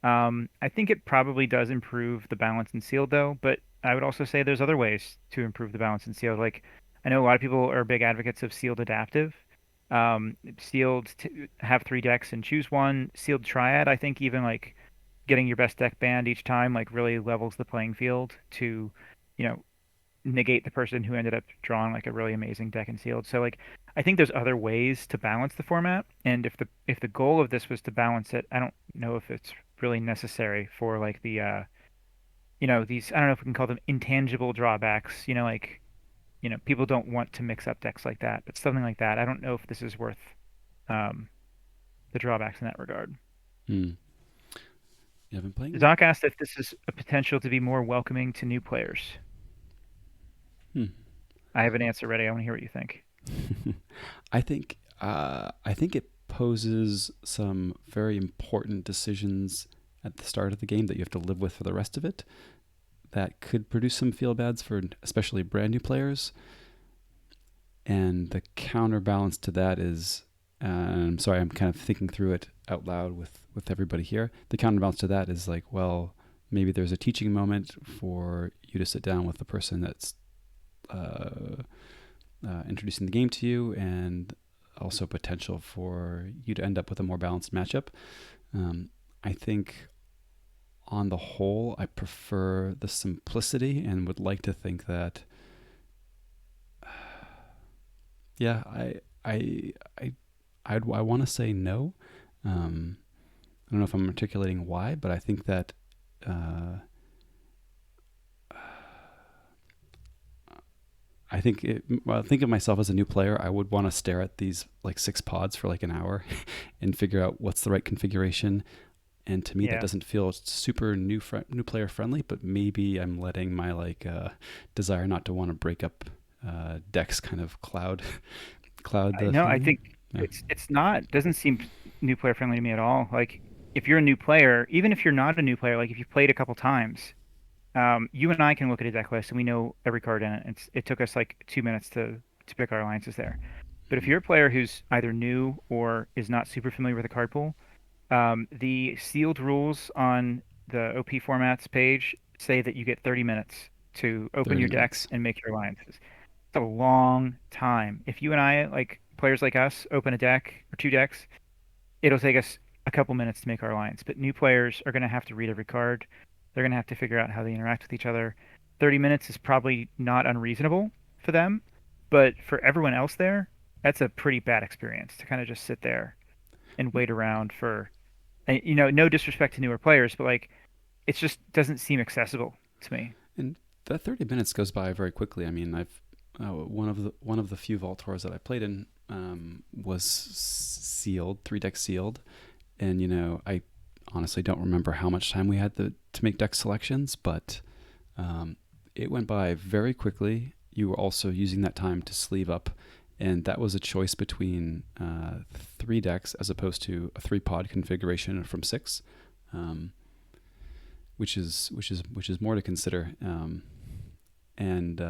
I think it probably does improve the balance in sealed though, but I would also say there's other ways to improve the balance in sealed. Like I know a lot of people are big advocates of sealed adaptive. Have three decks and choose one. Sealed triad, I think even like getting your best deck banned each time like really levels the playing field to, you know, negate the person who ended up drawing like a really amazing deck and sealed. So like I think there's other ways to balance the format, and if the goal of this was to balance it, I don't know if it's really necessary for like the these, I don't know if we can call them intangible drawbacks, like people don't want to mix up decks like that, but something like that. I don't know if this is worth um the drawbacks in that regard. Hmm. You have been playing? Zoc asked if this is a potential to be more welcoming to new players. Hmm. I have an answer ready. I want to hear what you think. I think it poses some very important decisions at the start of the game that you have to live with for the rest of it. That could produce some feel bads for especially brand new players. And the counterbalance to that is, I'm sorry, I'm kind of thinking through it out loud with everybody here. The counterbalance to that is like, well, maybe there's a teaching moment for you to sit down with the person that's introducing the game to you, and also potential for you to end up with a more balanced matchup. I think on the whole, I prefer the simplicity and would like to think that, yeah, I want to say no. I don't know if I'm articulating why, but I think that I think of myself as a new player. I would want to stare at these like 6 pods for like an hour and figure out what's the right configuration. And to me, that Yeah. doesn't feel super new player friendly. But maybe I'm letting my desire not to want to break up decks kind of cloud the No, I feeling. think Yeah. it's not doesn't seem new player friendly to me at all. Like if you're a new player, even if you're not a new player, like if you've played a couple times, you and I can look at a deck list and we know every card in it. It took us like 2 minutes to pick our alliances there. But if Mhm. you're a player who's either new or is not super familiar with the card pool, the sealed rules on the OP formats page say that you get 30 minutes to open 30 your deck minutes. and make your alliances. It's a long time. If you and I, like players like us, open a deck or two decks, it'll take us a couple minutes to make our alliance. But new players are going to have to read every card. They're going to have to figure out how they interact with each other. 30 minutes is probably not unreasonable for them, but for everyone else there, that's a pretty bad experience to kind of just sit there and wait around for, and, no disrespect to newer players, but like it just doesn't seem accessible to me. And that 30 minutes goes by very quickly. I mean, I've one of the few Vault tours that I played in was sealed, 3 deck sealed, and I honestly don't remember how much time we had to make deck selections, but um, it went by very quickly. You were also using that time to sleeve up, and that was a choice between 3 decks as opposed to a 3 pod configuration from 6. Um, which is more to consider. And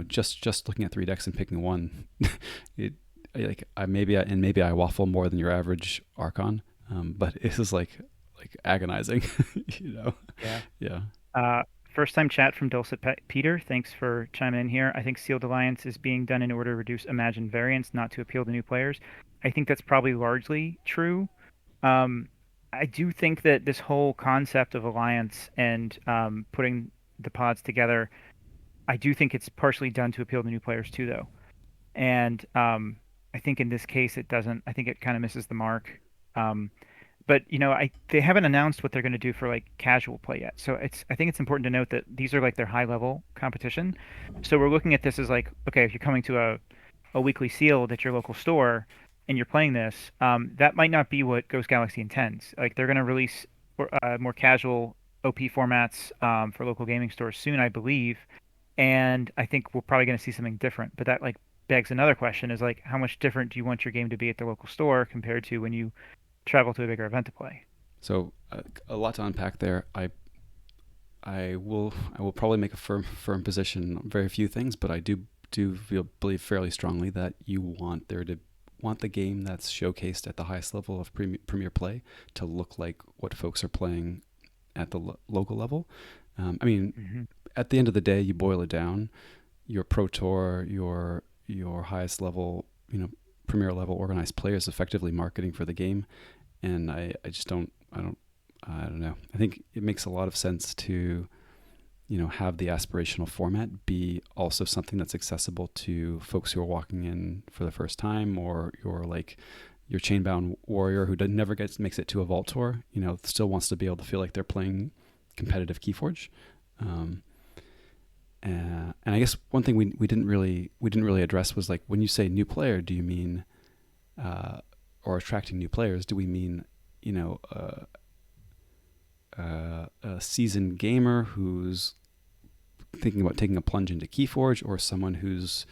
just looking at 3 decks and picking one, it maybe I waffle more than your average Archon, but it is like agonizing, you know. Yeah. Yeah. Uh, First time chat from Dulcet Peter. Thanks for chiming in here. I think Sealed Alliance is being done in order to reduce imagined variance, not to appeal to new players. I think that's probably largely true. Um, I do think that this whole concept of alliance and putting the pods together, I do think it's partially done to appeal to new players too, though. And I think in this case it doesn't. I think it kind of misses the mark. Um, but they haven't announced what they're going to do for like casual play yet. So I think it's important to note that these are like their high level competition. So we're looking at this as like, okay, if you're coming to a weekly sealed at your local store and you're playing this, that might not be what Ghost Galaxy intends. Like they're going to release more casual OP formats for local gaming stores soon, I believe. And I think we're probably going to see something different. But that like begs another question: is like, how much different do you want your game to be at the local store compared to when you travel to a bigger event to play? So a lot to unpack there. I will probably make a firm position on very few things, but I believe fairly strongly that you want the game that's showcased at the highest level of premier play to look like what folks are playing at the local level. I mean, Hmm. at the end of the day, you boil it down. Your pro tour, your highest level, premier level organized players effectively marketing for the game, and I just I don't know. I think it makes a lot of sense to have the aspirational format be also something that's accessible to folks who are walking in for the first time, or your chainbound warrior who makes it to a vault tour. Still wants to be able to feel like they're playing competitive KeyForge. Um, and I guess one thing we didn't really address was like, when you say new player, do you mean or attracting new players? Do we mean you know a seasoned gamer who's thinking about taking a plunge into KeyForge, or someone who's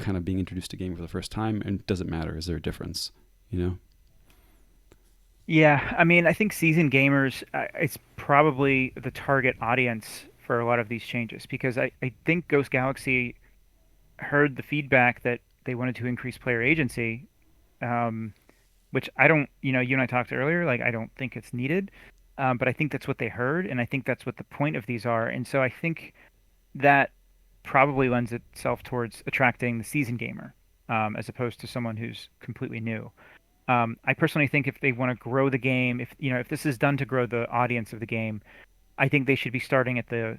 kind of being introduced to gaming for the first time? And does it matter? Is there a difference? You know? Yeah, I mean, I think seasoned gamers, it's probably the target audience for a lot of these changes because I think Ghost Galaxy heard the feedback that they wanted to increase player agency, um, which I don't, you and I talked earlier, like I don't think it's needed, but I think that's what they heard, and I think that's what the point of these are, and so I think that probably lends itself towards attracting the seasoned gamer, as opposed to someone who's completely new. I personally think if they want to grow the game, if this is done to grow the audience of the game, I think they should be starting at the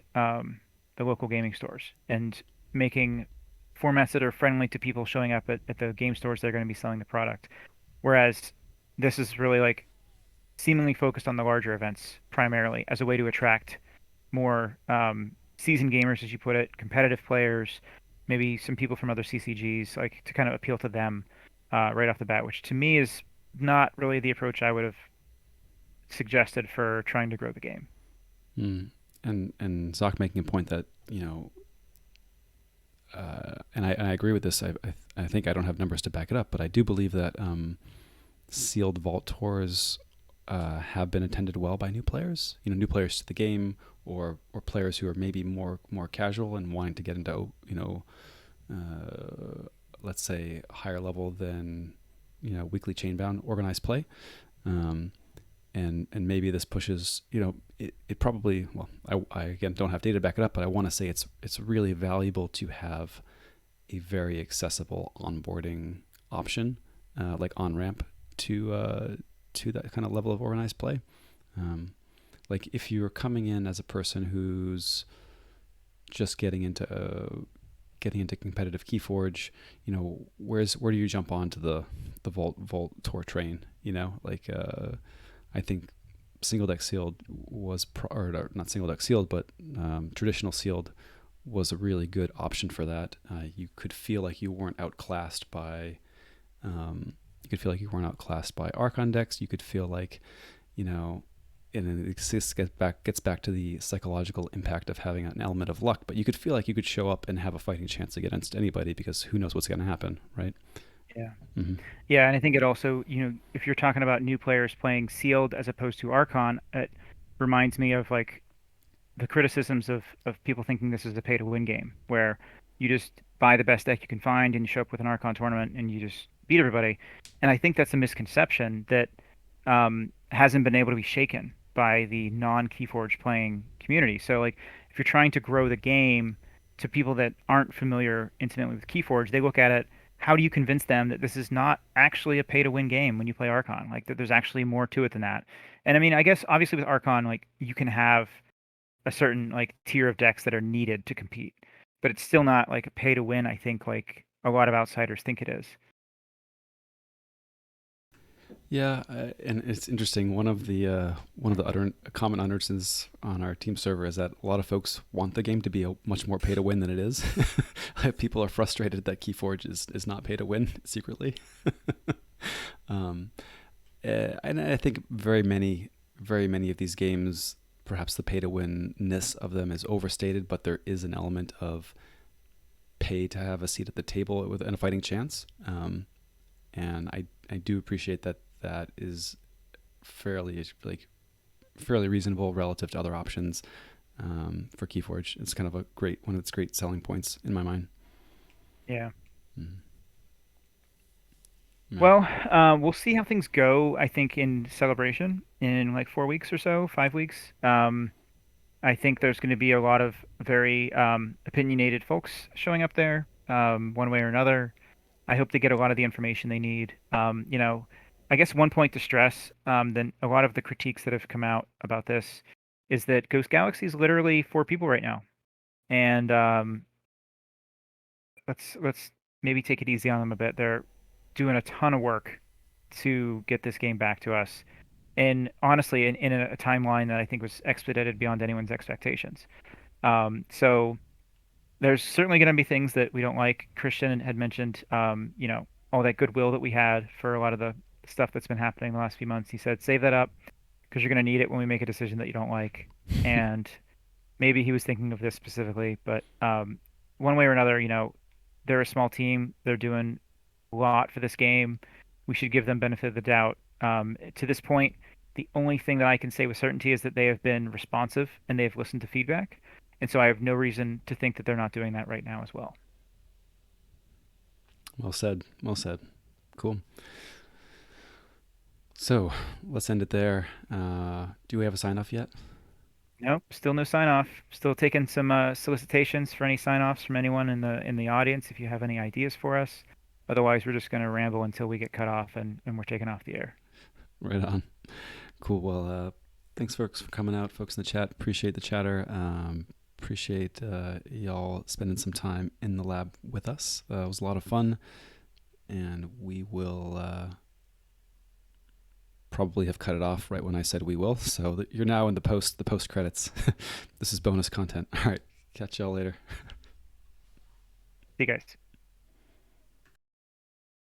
local gaming stores and making formats that are friendly to people showing up at the game stores that are going to be selling the product. Whereas this is really like seemingly focused on the larger events primarily as a way to attract more seasoned gamers, as you put it, competitive players, maybe some people from other CCGs, like to kind of appeal to them right off the bat, which to me is not really the approach I would have suggested for trying to grow the game. Mm. And Zoc making a point that and I agree with this. I think I don't have numbers to back it up, but I do believe that sealed vault tours have been attended well by new players. New players to the game, or players who are maybe more casual and wanting to get into let's say higher level than weekly chainbound organized play. Um, and maybe this pushes it probably, well, I again don't have data to back it up, but I want to say it's really valuable to have a very accessible onboarding option, like on ramp to that kind of level of organized play. Um, like if you're coming in as a person who's just getting into competitive KeyForge, where do you jump onto the Vault Tour train? I think single deck sealed or not single deck sealed, but traditional sealed was a really good option for that. You could feel like you weren't outclassed by Archon decks. You could feel like, you know, and this gets back to the psychological impact of having an element of luck. But you could feel like you could show up and have a fighting chance against anybody because who knows what's going to happen, right? Yeah. Mm-hmm. Yeah, and I think it also, if you're talking about new players playing sealed as opposed to Archon, it reminds me of like the criticisms of people thinking this is a pay to win game where you just buy the best deck you can find and you show up with an Archon tournament and you just beat everybody. And I think that's a misconception that hasn't been able to be shaken by the non-Keyforge playing community. So like if you're trying to grow the game to people that aren't familiar intimately with Keyforge, they look at it, how do you convince them that this is not actually a pay to win game when you play Archon? Like that there's actually more to it than that. And I mean, I guess obviously with Archon, like you can have a certain like tier of decks that are needed to compete. But it's still not like a pay to win, I think, like a lot of outsiders think it is. Yeah, and it's interesting. One of the common utterances on our team server is that a lot of folks want the game to be much more pay to win than it is. People are frustrated that KeyForge is not pay to win secretly. um, and I think very many of these games, perhaps the pay to win-ness of them is overstated, but there is an element of pay to have a seat at the table and a fighting chance. And I do appreciate that is fairly fairly reasonable relative to other options for KeyForge. It's kind of one of its great selling points in my mind. Yeah. Mm. Yeah. Well, we'll see how things go, I think, in Celebration in like 4 weeks or so, 5 weeks. I think there's going to be a lot of very opinionated folks showing up there, one way or another. I hope they get a lot of the information they need. I guess one point to stress, then a lot of the critiques that have come out about this is that Ghost Galaxy is literally 4 people right now, and let's maybe take it easy on them a bit. They're doing a ton of work to get this game back to us, and honestly, in a timeline that I think was expedited beyond anyone's expectations. So there's certainly going to be things that we don't like. Christian had mentioned, all that goodwill that we had for a lot of the stuff that's been happening the last few months. He said, save that up because you're going to need it when we make a decision that you don't like. And maybe he was thinking of this specifically, but one way or another, they're a small team. They're doing a lot for this game. We should give them benefit of the doubt. To this point, the only thing that I can say with certainty is that they have been responsive and they've listened to feedback. And so I have no reason to think that they're not doing that right now as well. Well said. Well said. Cool. So let's end it there. Do we have a sign off yet? Nope, still no sign off. Still taking some solicitations for any sign offs from anyone in the audience if you have any ideas for us. Otherwise, we're just going to ramble until we get cut off and we're taken off the air. Right on. Cool. Well, thanks, folks, for coming out, folks in the chat. Appreciate the chatter. Appreciate y'all spending some time in the lab with us. It was a lot of fun, and we will probably have cut it off right when I said we will. So you're now in the post credits. This is bonus content. All right. Catch y'all later. See you guys.